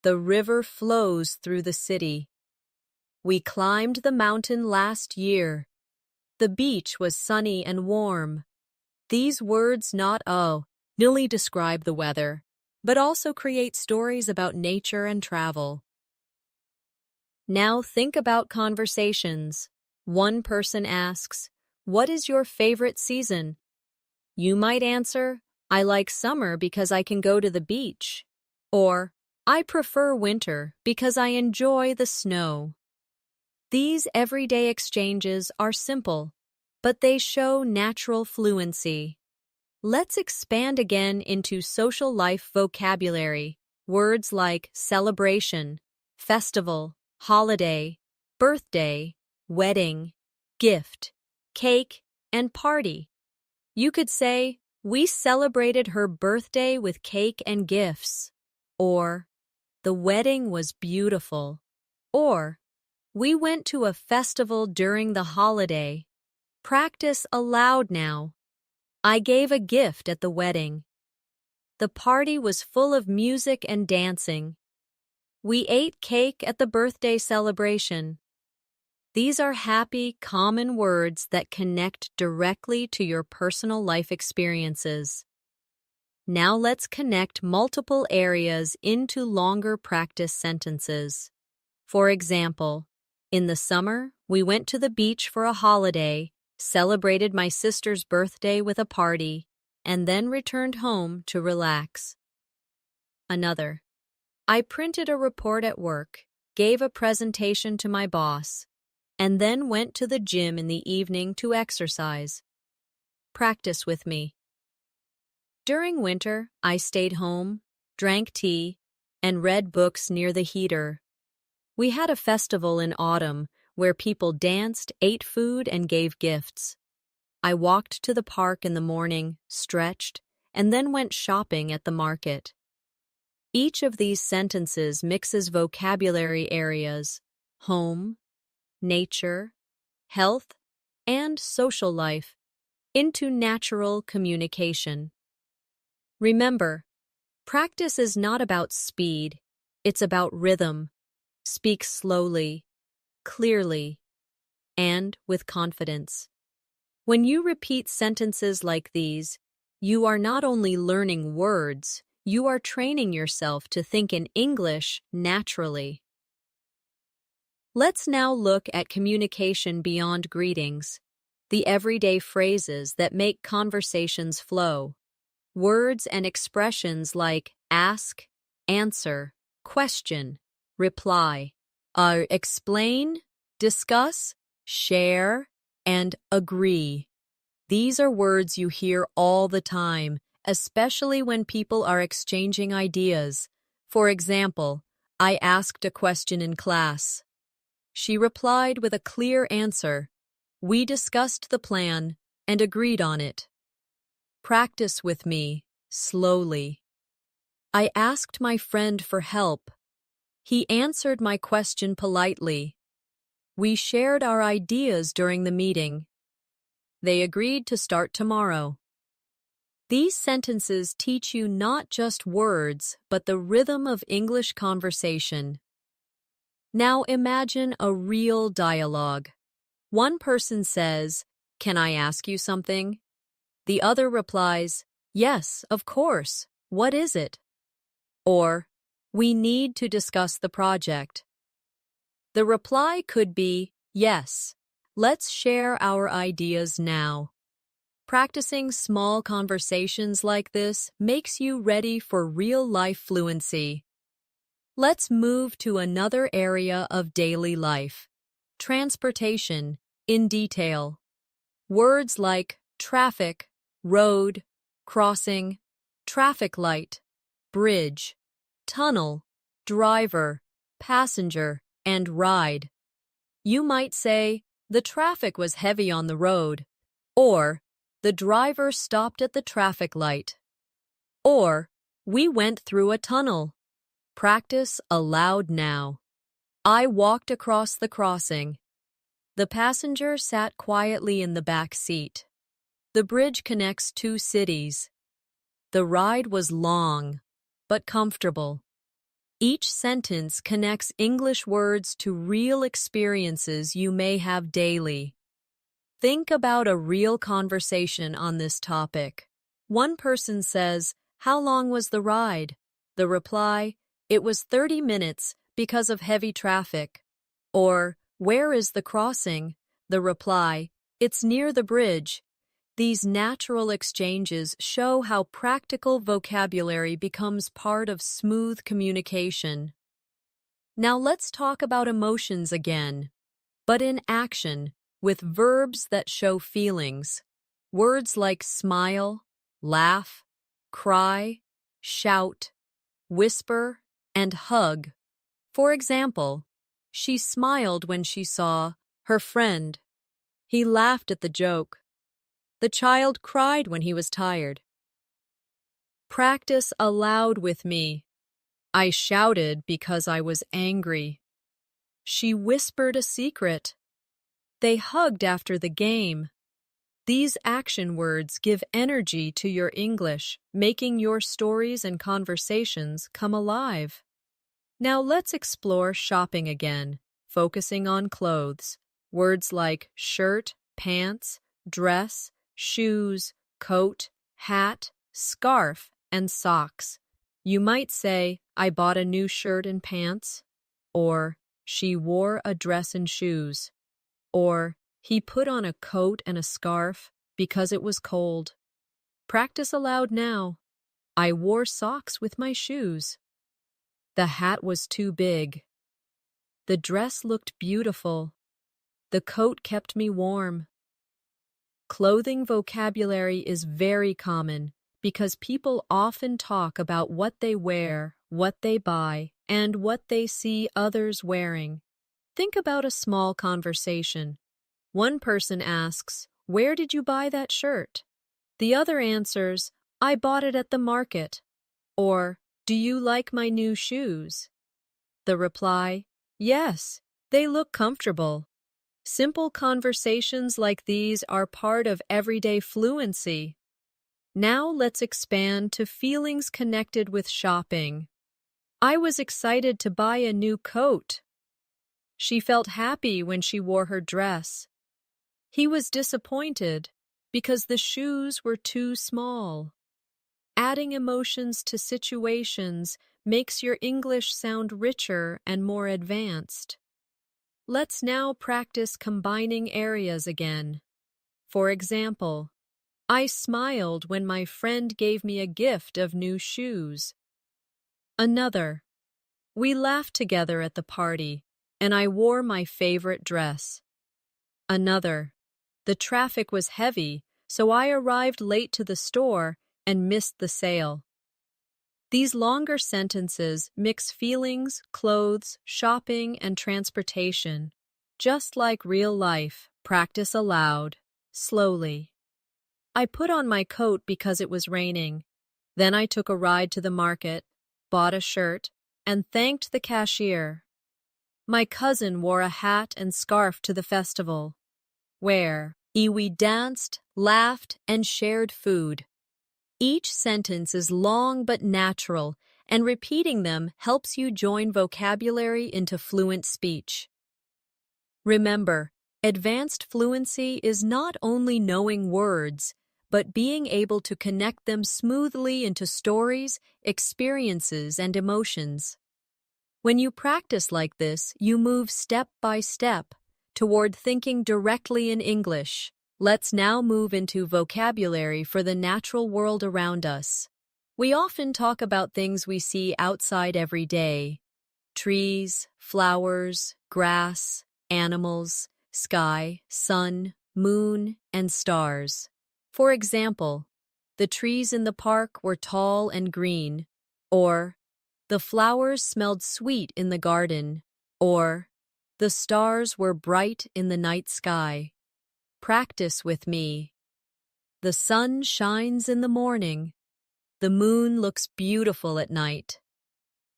The river flows through the city. We climbed the mountain last year. The beach was sunny and warm. These words not only describe the weather, but also create stories about nature and travel. Now think about conversations. One person asks, "What is your favorite season?" You might answer, "I like summer because I can go to the beach." Or, "I prefer winter because I enjoy the snow." These everyday exchanges are simple, but they show natural fluency. Let's expand again into social life vocabulary. Words like celebration, festival, holiday, birthday, wedding, gift, cake, and party. You could say, "We celebrated her birthday with cake and gifts." Or, "The wedding was beautiful." Or, "We went to a festival during the holiday." Practice aloud now. "I gave a gift at the wedding." "The party was full of music and dancing." "We ate cake at the birthday celebration." These are happy, common words that connect directly to your personal life experiences. Now let's connect multiple areas into longer practice sentences. For example, in the summer, we went to the beach for a holiday, celebrated my sister's birthday with a party, and then returned home to relax. Another, I printed a report at work, gave a presentation to my boss, and then went to the gym in the evening to exercise. Practice with me. During winter, I stayed home, drank tea, and read books near the heater. We had a festival in autumn where people danced, ate food, and gave gifts. I walked to the park in the morning, stretched, and then went shopping at the market. Each of these sentences mixes vocabulary areas: home, nature, health, and social life into natural communication. Remember, practice is not about speed, it's about rhythm. Speak slowly, clearly, and with confidence. When you repeat sentences like these, you are not only learning words, you are training yourself to think in English naturally. Let's now look at communication beyond greetings, the everyday phrases that make conversations flow. Words and expressions like ask, answer, question, reply, explain, discuss, share, and agree. These are words you hear all the time, especially when people are exchanging ideas. For example, I asked a question in class. She replied with a clear answer. We discussed the plan and agreed on it. Practice with me, slowly. I asked my friend for help. He answered my question politely. We shared our ideas during the meeting. They agreed to start tomorrow. These sentences teach you not just words, but the rhythm of English conversation. Now imagine a real dialogue. One person says, "Can I ask you something?" The other replies, "Yes, of course. What is it?" Or, "We need to discuss the project." The reply could be, "Yes, let's share our ideas now." Practicing small conversations like this makes you ready for real-life fluency. Let's move to another area of daily life: transportation, in detail. Words like traffic, road, crossing, traffic light, bridge, tunnel, driver, passenger, and ride. You might say, "The traffic was heavy on the road," or "The driver stopped at the traffic light," or "We went through a tunnel." Practice aloud now. I walked across the crossing. The passenger sat quietly in the back seat. The bridge connects two cities. The ride was long, but comfortable. Each sentence connects English words to real experiences you may have daily. Think about a real conversation on this topic. One person says, "How long was the ride?" The reply, "It was 30 minutes because of heavy traffic." Or, "Where is the crossing?" The reply, "It's near the bridge." These natural exchanges show how practical vocabulary becomes part of smooth communication. Now let's talk about emotions again, but in action, with verbs that show feelings. Words like smile, laugh, cry, shout, whisper, and hug. For example, she smiled when she saw her friend. He laughed at the joke. The child cried when he was tired. Practice aloud with me. I shouted because I was angry. She whispered a secret. They hugged after the game. These action words give energy to your English, making your stories and conversations come alive. Now let's explore shopping again, focusing on clothes. Words like shirt, pants, dress, shoes, coat, hat, scarf, and socks. You might say, "I bought a new shirt and pants," or "She wore a dress and shoes," or "He put on a coat and a scarf because it was cold." Practice aloud now. I wore socks with my shoes. The hat was too big. The dress looked beautiful. The coat kept me warm. Clothing vocabulary is very common because people often talk about what they wear, what they buy, and what they see others wearing. Think about a small conversation. One person asks, "Where did you buy that shirt?" The other answers, "I bought it at the market." Or, "Do you like my new shoes?" The reply, "Yes, they look comfortable." Simple conversations like these are part of everyday fluency. Now let's expand to feelings connected with shopping. I was excited to buy a new coat. She felt happy when she wore her dress. He was disappointed because the shoes were too small. Adding emotions to situations makes your English sound richer and more advanced. Let's now practice combining areas again. For example, I smiled when my friend gave me a gift of new shoes. Another, we laughed together at the party, and I wore my favorite dress. Another, the traffic was heavy, so I arrived late to the store and missed the sale. These longer sentences mix feelings, clothes, shopping, and transportation. Just like real life, practice aloud, slowly. I put on my coat because it was raining. Then I took a ride to the market, bought a shirt, and thanked the cashier. My cousin wore a hat and scarf to the festival, where we danced, laughed, and shared food. Each sentence is long but natural, and repeating them helps you join vocabulary into fluent speech. Remember, advanced fluency is not only knowing words, but being able to connect them smoothly into stories, experiences, and emotions. When you practice like this, you move step by step toward thinking directly in English. Let's now move into vocabulary for the natural world around us. We often talk about things we see outside every day: trees, flowers, grass, animals, sky, sun, moon, and stars. For example, the trees in the park were tall and green, or the flowers smelled sweet in the garden, or the stars were bright in the night sky. Practice with me. The sun shines in the morning. The moon looks beautiful at night.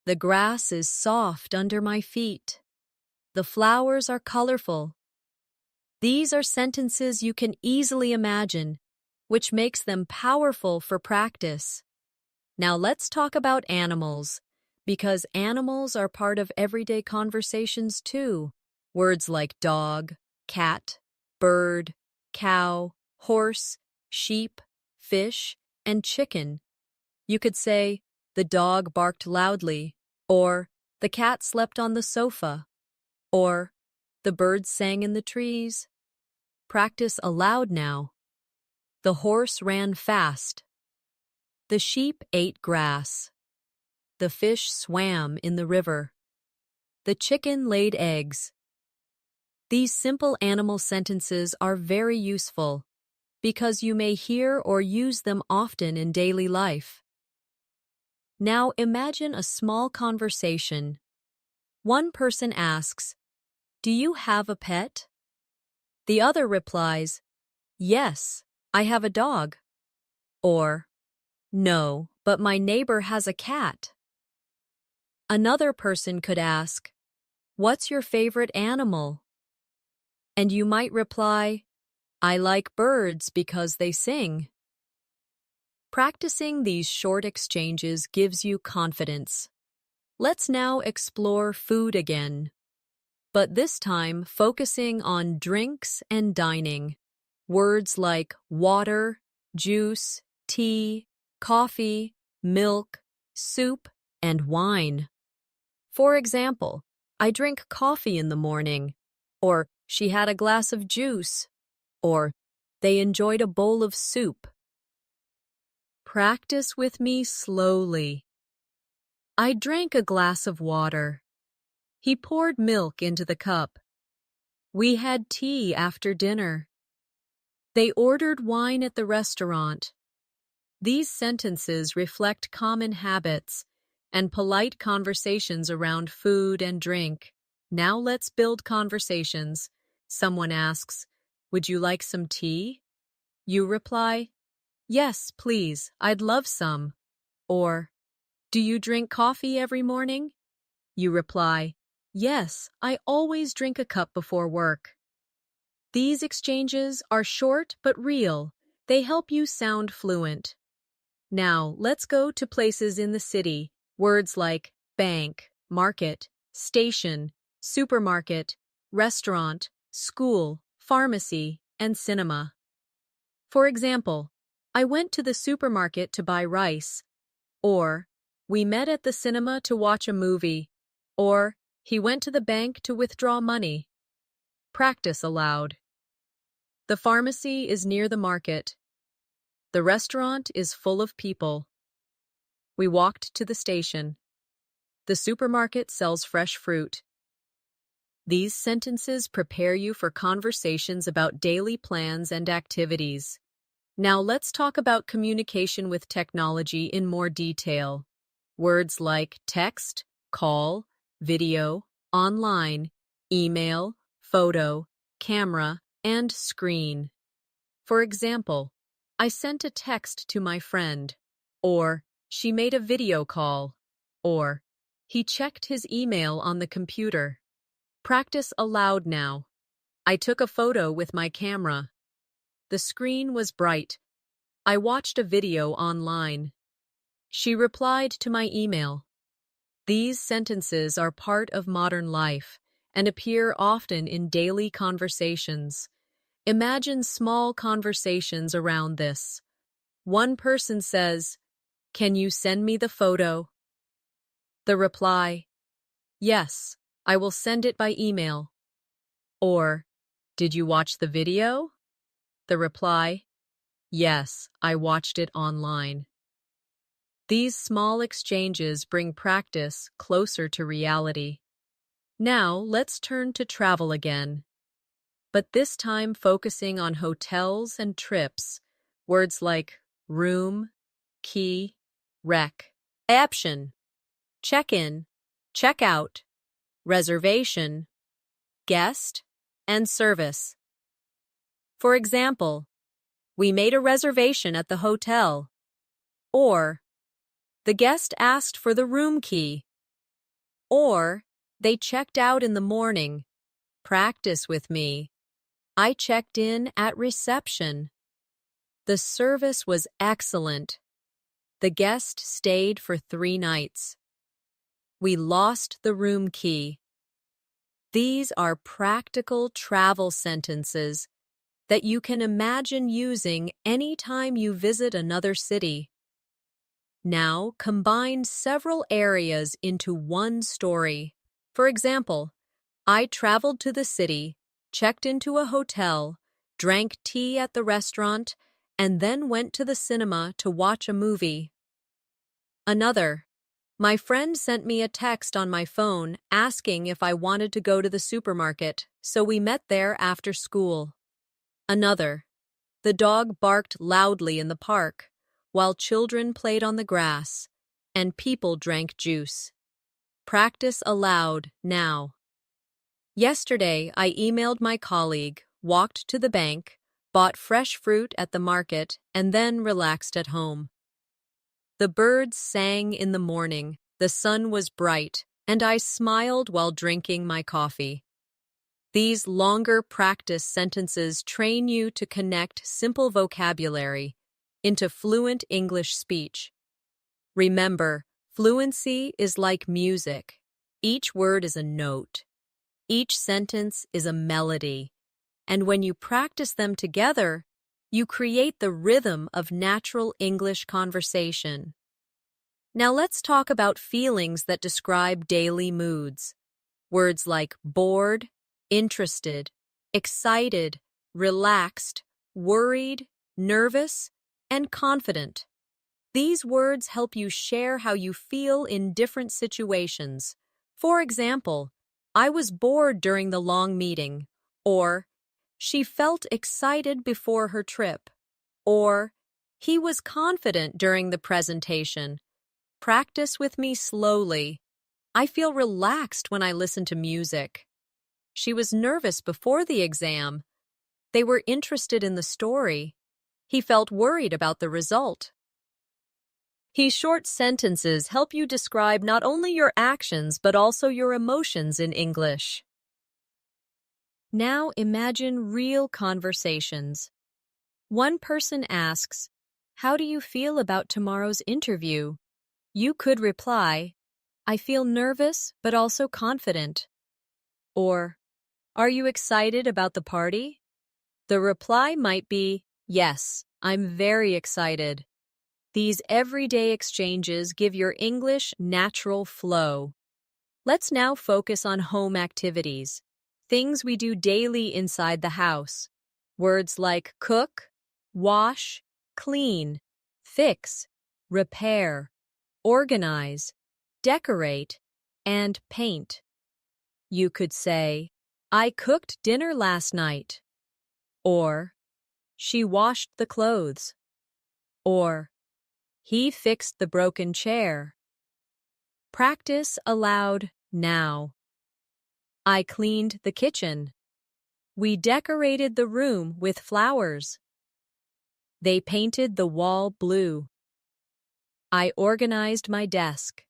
The grass is soft under my feet. The flowers are colorful. These are sentences you can easily imagine, which makes them powerful for practice. Now let's talk about animals, because animals are part of everyday conversations too. Words like dog, cat, bird, cow, horse, sheep, fish, and chicken. You could say, the dog barked loudly, or the cat slept on the sofa, or the birds sang in the trees. Practice aloud now. The horse ran fast. The sheep ate grass. The fish swam in the river. The chicken laid eggs. These simple animal sentences are very useful because you may hear or use them often in daily life. Now imagine a small conversation. One person asks, "Do you have a pet?" The other replies, "Yes, I have a dog." Or, "No, but my neighbor has a cat." Another person could ask, "What's your favorite animal?" And you might reply, "I like birds because they sing." Practicing these short exchanges gives you confidence. Let's now explore food again, but this time focusing on drinks and dining. Words like water, juice, tea, coffee, milk, soup, and wine. For example, I drink coffee in the morning, or she had a glass of juice, or they enjoyed a bowl of soup. Practice with me slowly. I drank a glass of water. He poured milk into the cup. We had tea after dinner. They ordered wine at the restaurant. These sentences reflect common habits and polite conversations around food and drink. Now let's build conversations. Someone asks, "Would you like some tea?" You reply, "Yes, please, I'd love some." Or, "Do you drink coffee every morning?" You reply, "Yes, I always drink a cup before work." These exchanges are short but real. They help you sound fluent. Now, let's go to places in the city. Words like bank, market, station, supermarket, restaurant, school, pharmacy, and cinema. For example, I went to the supermarket to buy rice, or we met at the cinema to watch a movie, or he went to the bank to withdraw money. Practice aloud. The pharmacy is near the market. The restaurant is full of people. We walked to the station. The supermarket sells fresh fruit. These sentences prepare you for conversations about daily plans and activities. Now let's talk about communication with technology in more detail. Words like text, call, video, online, email, photo, camera, and screen. For example, I sent a text to my friend, or she made a video call, or he checked his email on the computer. Practice aloud now. I took a photo with my camera. The screen was bright. I watched a video online. She replied to my email. These sentences are part of modern life and appear often in daily conversations. Imagine small conversations around this. One person says, "Can you send me the photo?" The reply, "Yes, I will send it by email." Or, "Did you watch the video?" The reply, "Yes, I watched it online." These small exchanges bring practice closer to reality. Now, let's turn to travel again, but this time focusing on hotels and trips. Words like room, key, reception, check-in, check-out, reservation, guest, and service. For example, we made a reservation at the hotel, or the guest asked for the room key, or they checked out in the morning. Practice with me. I checked in at reception. The service was excellent. The guest stayed for 3 nights. We lost the room key. These are practical travel sentences that you can imagine using anytime you visit another city. Now, combine several areas into one story. For example, I traveled to the city, checked into a hotel, drank tea at the restaurant, and then went to the cinema to watch a movie. Another, my friend sent me a text on my phone asking if I wanted to go to the supermarket, so we met there after school. Another, the dog barked loudly in the park, while children played on the grass, and people drank juice. Practice aloud now. Yesterday, I emailed my colleague, walked to the bank, bought fresh fruit at the market, and then relaxed at home. The birds sang in the morning, the sun was bright, and I smiled while drinking my coffee. These longer practice sentences train you to connect simple vocabulary into fluent English speech. Remember, fluency is like music. Each word is a note. Each sentence is a melody. And when you practice them together, you create the rhythm of natural English conversation. Now let's talk about feelings that describe daily moods. Words like bored, interested, excited, relaxed, worried, nervous, and confident. These words help you share how you feel in different situations. For example, I was bored during the long meeting, or she felt excited before her trip, or he was confident during the presentation. Practice with me slowly. I feel relaxed when I listen to music. She was nervous before the exam. They were interested in the story. He felt worried about the result. These short sentences help you describe not only your actions but also your emotions in English. Now imagine real conversations. One person asks, "How do you feel about tomorrow's interview?" You could reply, "I feel nervous but also confident." Or, "Are you excited about the party?" The reply might be, "Yes, I'm very excited." These everyday exchanges give your English natural flow. Let's now focus on home activities, things we do daily inside the house. Words like cook, wash, clean, fix, repair, organize, decorate, and paint. You could say, "I cooked dinner last night," or "She washed the clothes," or "He fixed the broken chair." Practice aloud now. I cleaned the kitchen. We decorated the room with flowers. They painted the wall blue. I organized my desk.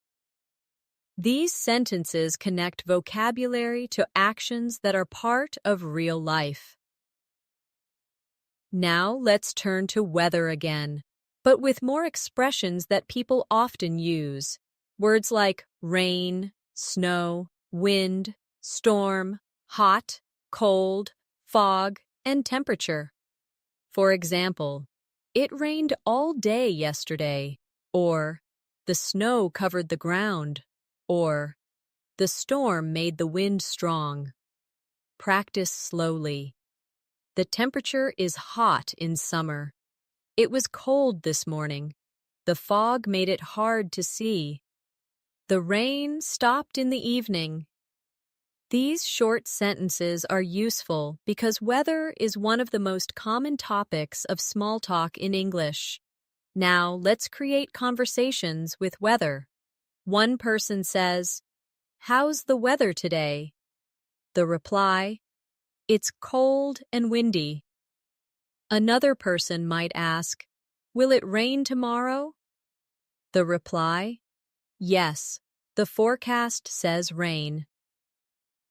These sentences connect vocabulary to actions that are part of real life. Now let's turn to weather again, but with more expressions that people often use. Words like rain, snow, wind, storm, hot, cold, fog, and temperature. For example, "It rained all day yesterday," or "The snow covered the ground," or "The storm made the wind strong." Practice slowly. The temperature is hot in summer. It was cold this morning. The fog made it hard to see. The rain stopped in the evening. These short sentences are useful because weather is one of the most common topics of small talk in English. Now, let's create conversations with weather. One person says, "How's the weather today?" The reply, "It's cold and windy." Another person might ask, "Will it rain tomorrow?" The reply, "Yes, the forecast says rain."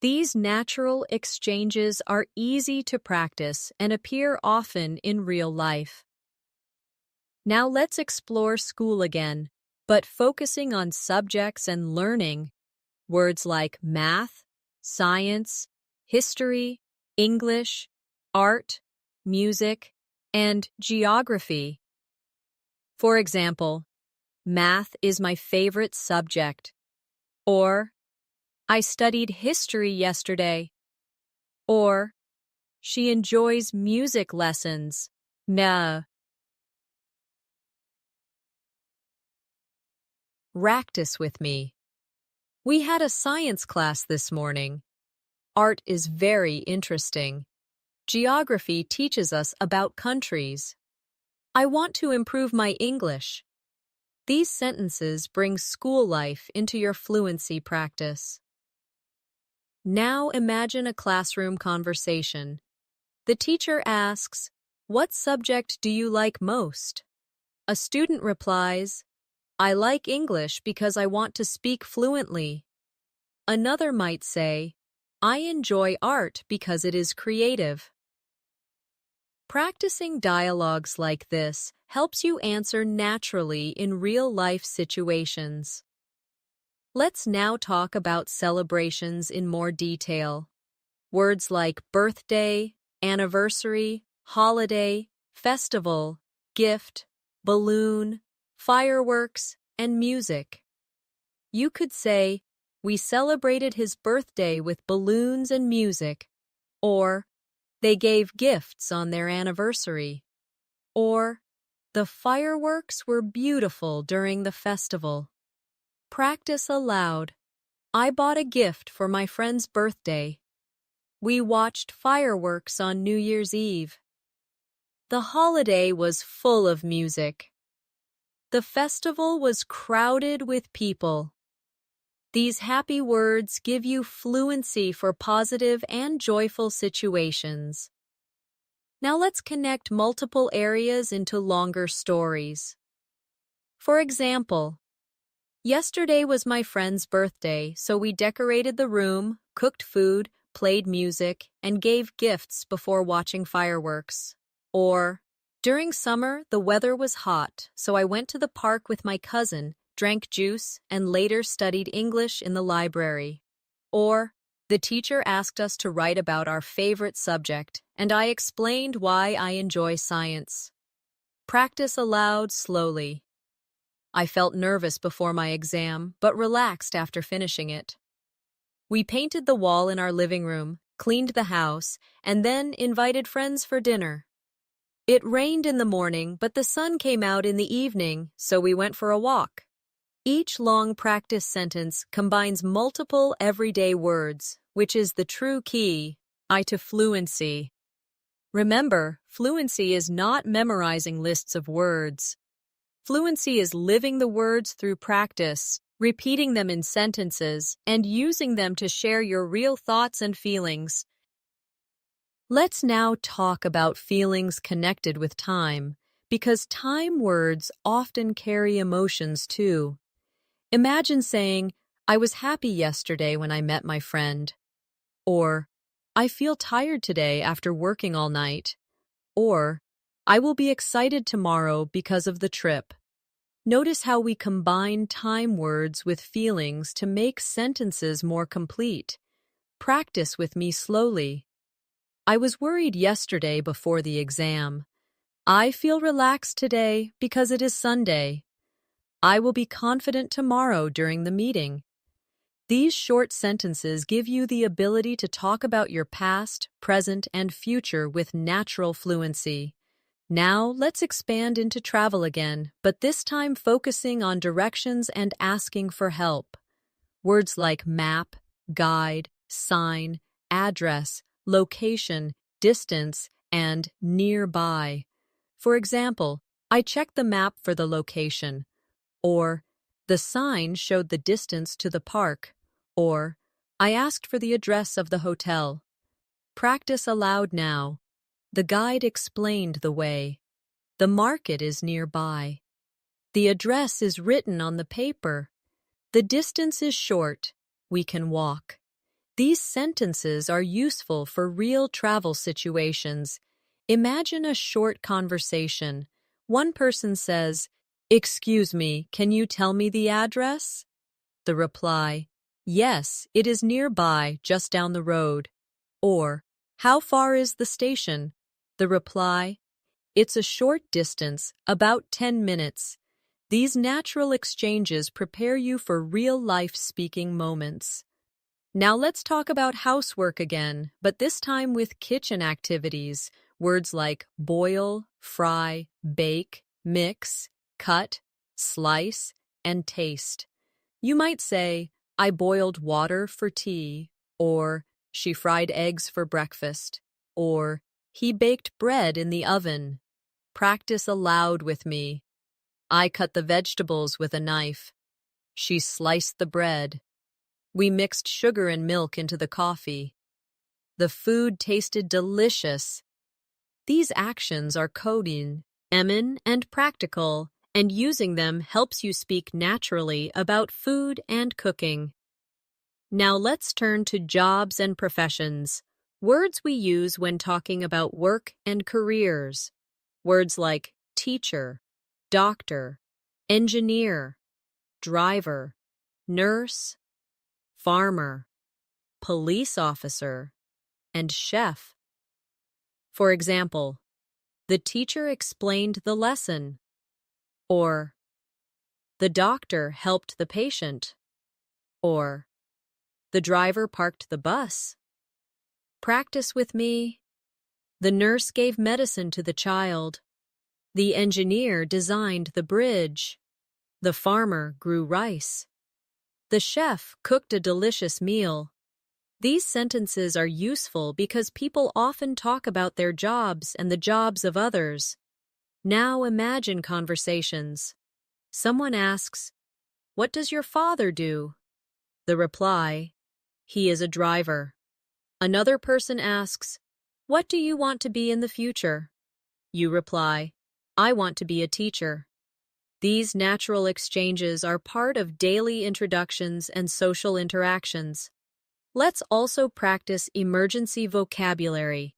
These natural exchanges are easy to practice and appear often in real life. Now let's explore school again, but focusing on subjects and learning. Words like math, science, history, English, art, music, and geography. For example, Math is my favorite subject. Or, I studied history yesterday. Or, she enjoys music lessons. Nah. Practice with me. We had a science class this morning. Art is very interesting. Geography teaches us about countries. I want to improve my English. These sentences bring school life into your fluency practice. Now imagine a classroom conversation. The teacher asks, "What subject do you like most?" A student replies, "I like English because I want to speak fluently." Another might say, "I enjoy art because it is creative." Practicing dialogues like this helps you answer naturally in real-life situations. Let's now talk about celebrations in more detail. Words like birthday, anniversary, holiday, festival, gift, balloon, fireworks, and music. You could say, "We celebrated his birthday with balloons and music," or "They gave gifts on their anniversary," or "The fireworks were beautiful during the festival." Practice aloud. I bought a gift for my friend's birthday. We watched fireworks on New Year's Eve. The holiday was full of music. The festival was crowded with people. These happy words give you fluency for positive and joyful situations. Now let's connect multiple areas into longer stories. For example, yesterday was my friend's birthday, so we decorated the room, cooked food, played music, and gave gifts before watching fireworks. Or, during summer, the weather was hot, so I went to the park with my cousin, drank juice, and later studied English in the library. Or, the teacher asked us to write about our favorite subject, and I explained why I enjoy science. Practice aloud slowly. I felt nervous before my exam, but relaxed after finishing it. We painted the wall in our living room, cleaned the house, and then invited friends for dinner. It rained in the morning, but the sun came out in the evening, so we went for a walk. Each long practice sentence combines multiple everyday words, which is the true key to fluency. Remember, fluency is not memorizing lists of words. Fluency is living the words through practice, repeating them in sentences, and using them to share your real thoughts and feelings. Let's now talk about feelings connected with time, because time words often carry emotions too. Imagine saying, "I was happy yesterday when I met my friend," or "I feel tired today after working all night," or "I will be excited tomorrow because of the trip." Notice how we combine time words with feelings to make sentences more complete. Practice with me slowly. I was worried yesterday before the exam. I feel relaxed today because it is Sunday. I will be confident tomorrow during the meeting. These short sentences give you the ability to talk about your past, present, and future with natural fluency. Now, let's expand into travel again, but this time focusing on directions and asking for help. Words like map, guide, sign, address, location, distance, and nearby. For example, I checked the map for the location, or the sign showed the distance to the park, or I asked for the address of the hotel. Practice aloud now. The guide explained the way. The market is nearby. The address is written on the paper. The distance is short. We can walk. These sentences are useful for real travel situations. Imagine a short conversation. One person says, "Excuse me, can you tell me the address?" The reply, "Yes, it is nearby, just down the road." Or, "How far is the station?" The reply, "It's a short distance, about 10 minutes." These natural exchanges prepare you for real-life speaking moments. Now let's talk about housework again, but this time with kitchen activities. Words like boil, fry, bake, mix, cut, slice, and taste. You might say, I boiled water for tea, or she fried eggs for breakfast, or he baked bread in the oven. Practice aloud with me. I cut the vegetables with a knife. She sliced the bread. We mixed sugar and milk into the coffee. The food tasted delicious. These actions are coding, and practical, and using them helps you speak naturally about food and cooking. Now let's turn to jobs and professions, words we use when talking about work and careers. Words like teacher, doctor, engineer, driver, nurse, farmer, police officer, and chef. For example, the teacher explained the lesson, or the doctor helped the patient, or the driver parked the bus. Practice with me. The nurse gave medicine to the child. The engineer designed the bridge. The farmer grew rice. The chef cooked a delicious meal. These sentences are useful because people often talk about their jobs and the jobs of others. Now imagine conversations. Someone asks, "What does your father do?" The reply, "He is a driver." Another person asks, "What do you want to be in the future?" You reply, "I want to be a teacher." These natural exchanges are part of daily introductions and social interactions. Let's also practice emergency vocabulary,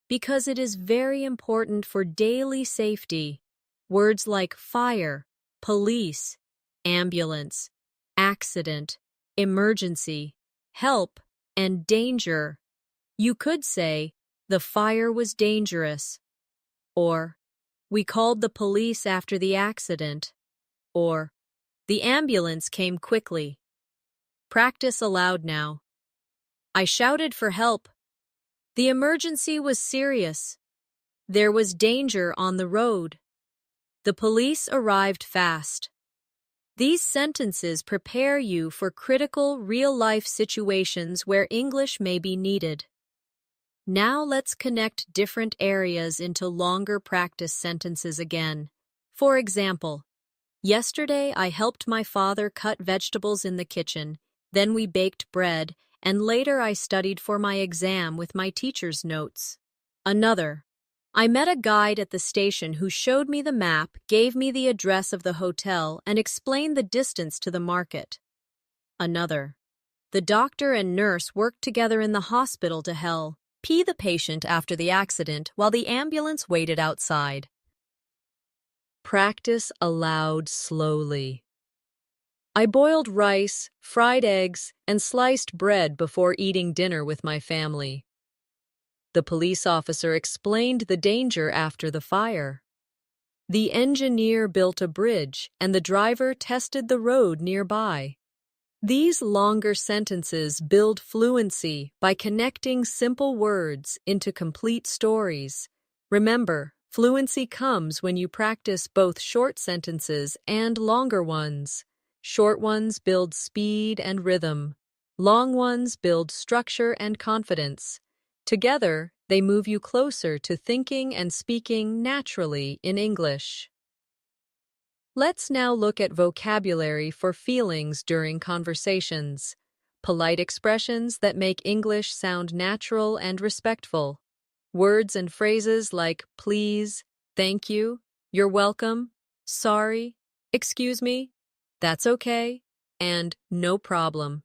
because it is very important for daily safety. Words like fire, police, ambulance, accident, emergency, help, and danger. You could say, the fire was dangerous, or we called the police after the accident, or the ambulance came quickly. Practice aloud now. I shouted for help. The emergency was serious. There was danger on the road. The police arrived fast. These sentences prepare you for critical, real-life situations where English may be needed. Now let's connect different areas into longer practice sentences again. For example, yesterday I helped my father cut vegetables in the kitchen, then we baked bread, and later I studied for my exam with my teacher's notes. Another, I met a guide at the station who showed me the map, gave me the address of the hotel, and explained the distance to the market. Another, the doctor and nurse worked together in the hospital to help the patient after the accident while the ambulance waited outside. Practice aloud slowly. I boiled rice, fried eggs, and sliced bread before eating dinner with my family. The police officer explained the danger after the fire. The engineer built a bridge, and the driver tested the road nearby. These longer sentences build fluency by connecting simple words into complete stories. Remember, fluency comes when you practice both short sentences and longer ones. Short ones build speed and rhythm. Long ones build structure and confidence. Together, they move you closer to thinking and speaking naturally in English. Let's now look at vocabulary for feelings during conversations. Polite expressions that make English sound natural and respectful. Words and phrases like please, thank you, you're welcome, sorry, excuse me, that's okay, and no problem.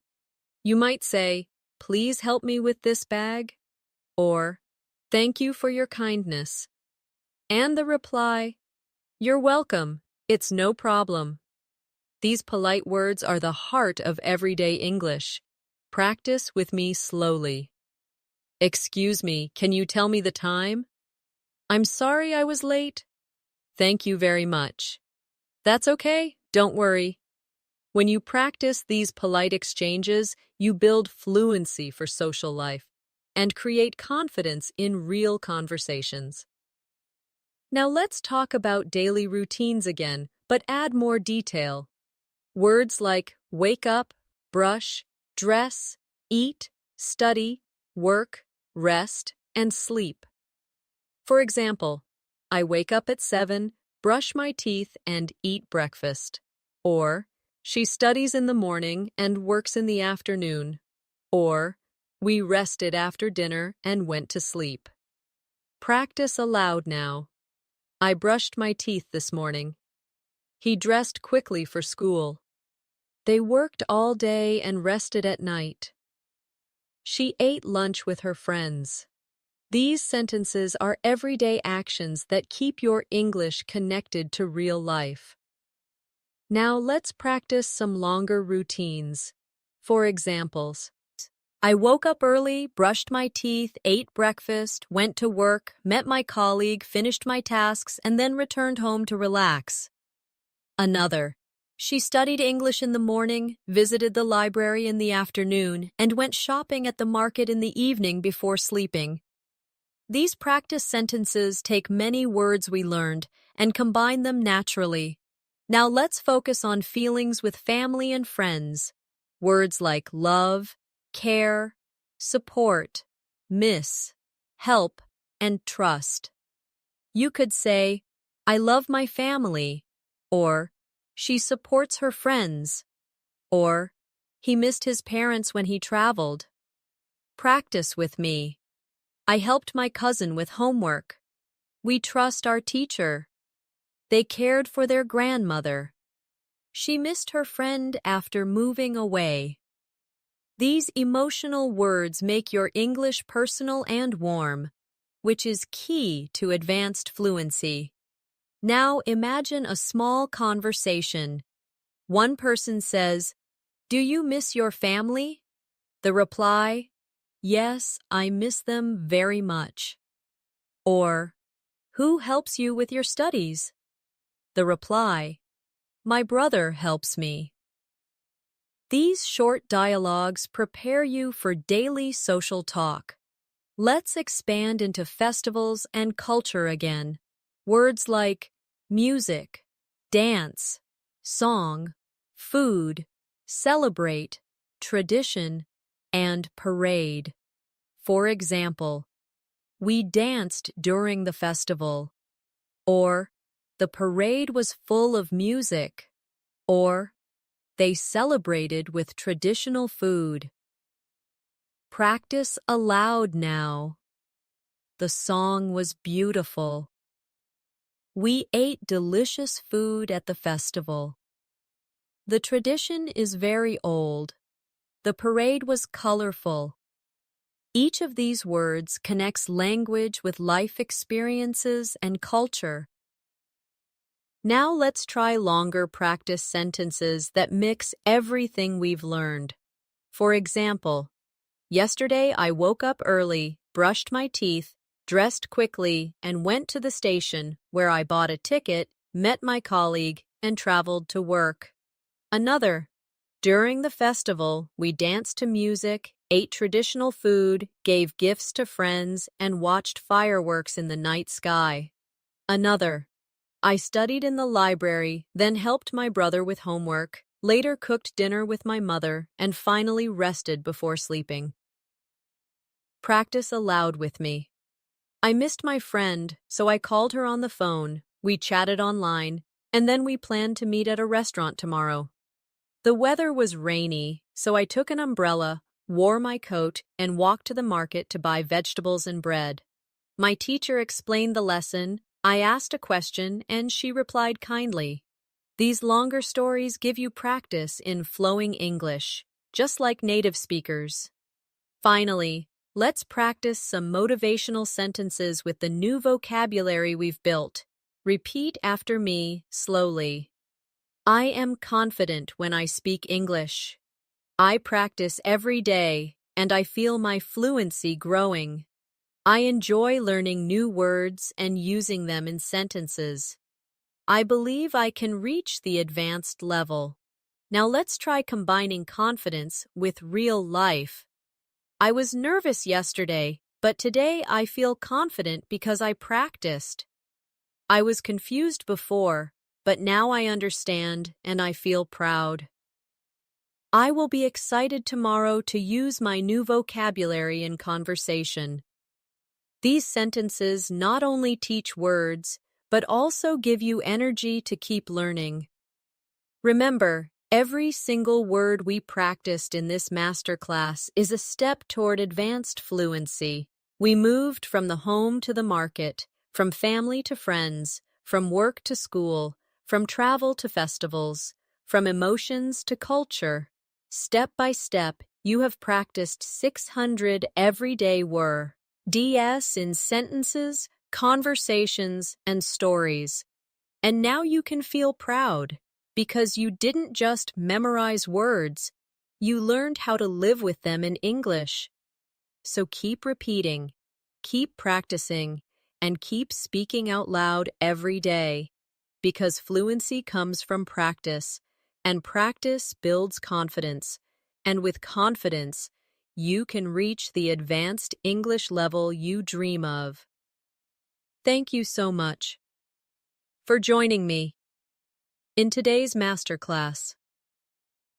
You might say, please help me with this bag, or thank you for your kindness. And the reply, you're welcome. It's no problem. These polite words are the heart of everyday English. Practice with me slowly. Excuse me, can you tell me the time? I'm sorry I was late. Thank you very much. That's okay, don't worry. When you practice these polite exchanges, you build fluency for social life and create confidence in real conversations. Now let's talk about daily routines again, but add more detail. Words like wake up, brush, dress, eat, study, work, rest, and sleep. For example, I wake up at 7, brush my teeth, and eat breakfast. Or, she studies in the morning and works in the afternoon. Or, we rested after dinner and went to sleep. Practice aloud now. I brushed my teeth this morning. He dressed quickly for school. They worked all day and rested at night. She ate lunch with her friends. These sentences are everyday actions that keep your English connected to real life. Now let's practice some longer routines. For examples, I woke up early, brushed my teeth, ate breakfast, went to work, met my colleague, finished my tasks, and then returned home to relax. Another, she studied English in the morning, visited the library in the afternoon, and went shopping at the market in the evening before sleeping. These practice sentences take many words we learned and combine them naturally. Now let's focus on feelings with family and friends. Words like love, care, support, miss, help, and trust. You could say, I love my family, or she supports her friends, or he missed his parents when he traveled. Practice with me. I helped my cousin with homework. We trust our teacher. They cared for their grandmother. She missed her friend after moving away. These emotional words make your English personal and warm, which is key to advanced fluency. Now imagine a small conversation. One person says, "Do you miss your family?" The reply, "Yes, I miss them very much." Or, "Who helps you with your studies?" The reply, "My brother helps me." These short dialogues prepare you for daily social talk. Let's expand into festivals and culture again. Words like music, dance, song, food, celebrate, tradition, and parade. For example, we danced during the festival, or the parade was full of music, or they celebrated with traditional food. Practice aloud now. The song was beautiful. We ate delicious food at the festival. The tradition is very old. The parade was colorful. Each of these words connects language with life experiences and culture. Now let's try longer practice sentences that mix everything we've learned. For example, yesterday I woke up early, brushed my teeth, dressed quickly, and went to the station where I bought a ticket, met my colleague, and traveled to work. Another, during the festival, we danced to music, ate traditional food, gave gifts to friends, and watched fireworks in the night sky. Another, I studied in the library, then helped my brother with homework, later cooked dinner with my mother, and finally rested before sleeping. Practice aloud with me. I missed my friend, so I called her on the phone. We chatted online, and then we planned to meet at a restaurant tomorrow. The weather was rainy, so I took an umbrella, wore my coat, and walked to the market to buy vegetables and bread. My teacher explained the lesson, I asked a question, and she replied kindly. These longer stories give you practice in flowing English, just like native speakers. Finally, let's practice some motivational sentences with the new vocabulary we've built. Repeat after me slowly. I am confident when I speak English. I practice every day, and I feel my fluency growing. I enjoy learning new words and using them in sentences. I believe I can reach the advanced level. Now let's try combining confidence with real life. I was nervous yesterday, but today I feel confident because I practiced. I was confused before, but now I understand and I feel proud. I will be excited tomorrow to use my new vocabulary in conversation. These sentences not only teach words, but also give you energy to keep learning. Remember, every single word we practiced in this masterclass is a step toward advanced fluency. We moved from the home to the market, from family to friends, from work to school, from travel to festivals, from emotions to culture. Step by step, you have practiced 600 everyday words in sentences, conversations, and stories. And now you can feel proud, because you didn't just memorize words, you learned how to live with them in English. So keep repeating, keep practicing, and keep speaking out loud every day, because fluency comes from practice, and practice builds confidence, and with confidence, you can reach the advanced English level you dream of. Thank you so much for joining me in today's masterclass.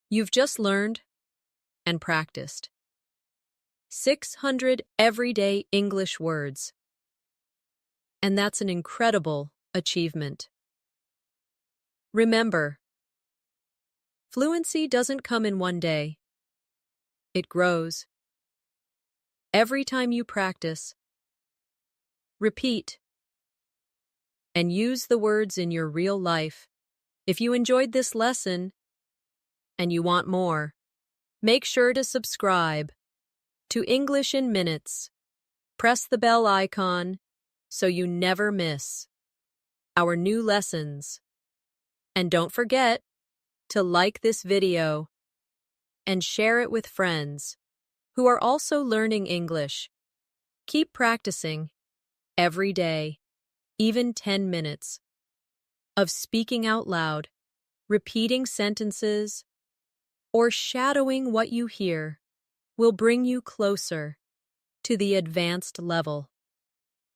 You've just learned and practiced 600 everyday English words, and that's an incredible achievement. Remember, fluency doesn't come in one day. It grows. Every time you practice, repeat, and use the words in your real life. If you enjoyed this lesson and you want more, make sure to subscribe to English in Minutes. Press the bell icon so you never miss our new lessons. And don't forget to like this video and share it with friends who are also learning English. Keep practicing every day, even 10 minutes, of speaking out loud, repeating sentences, or shadowing what you hear will bring you closer to the advanced level.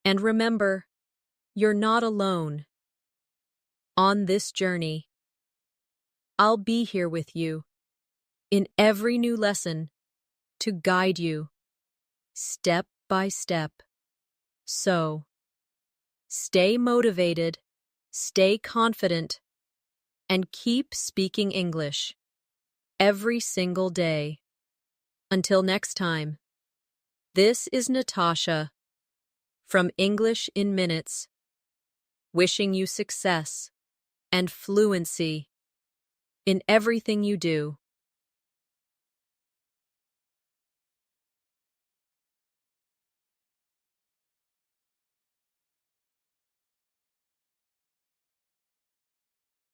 And remember, you're not alone. On this journey, I'll be here with you in every new lesson to guide you step by step. So, stay motivated, stay confident, and keep speaking English every single day. Until next time, this is Natasha from English in Minutes, wishing you success and fluency in everything you do.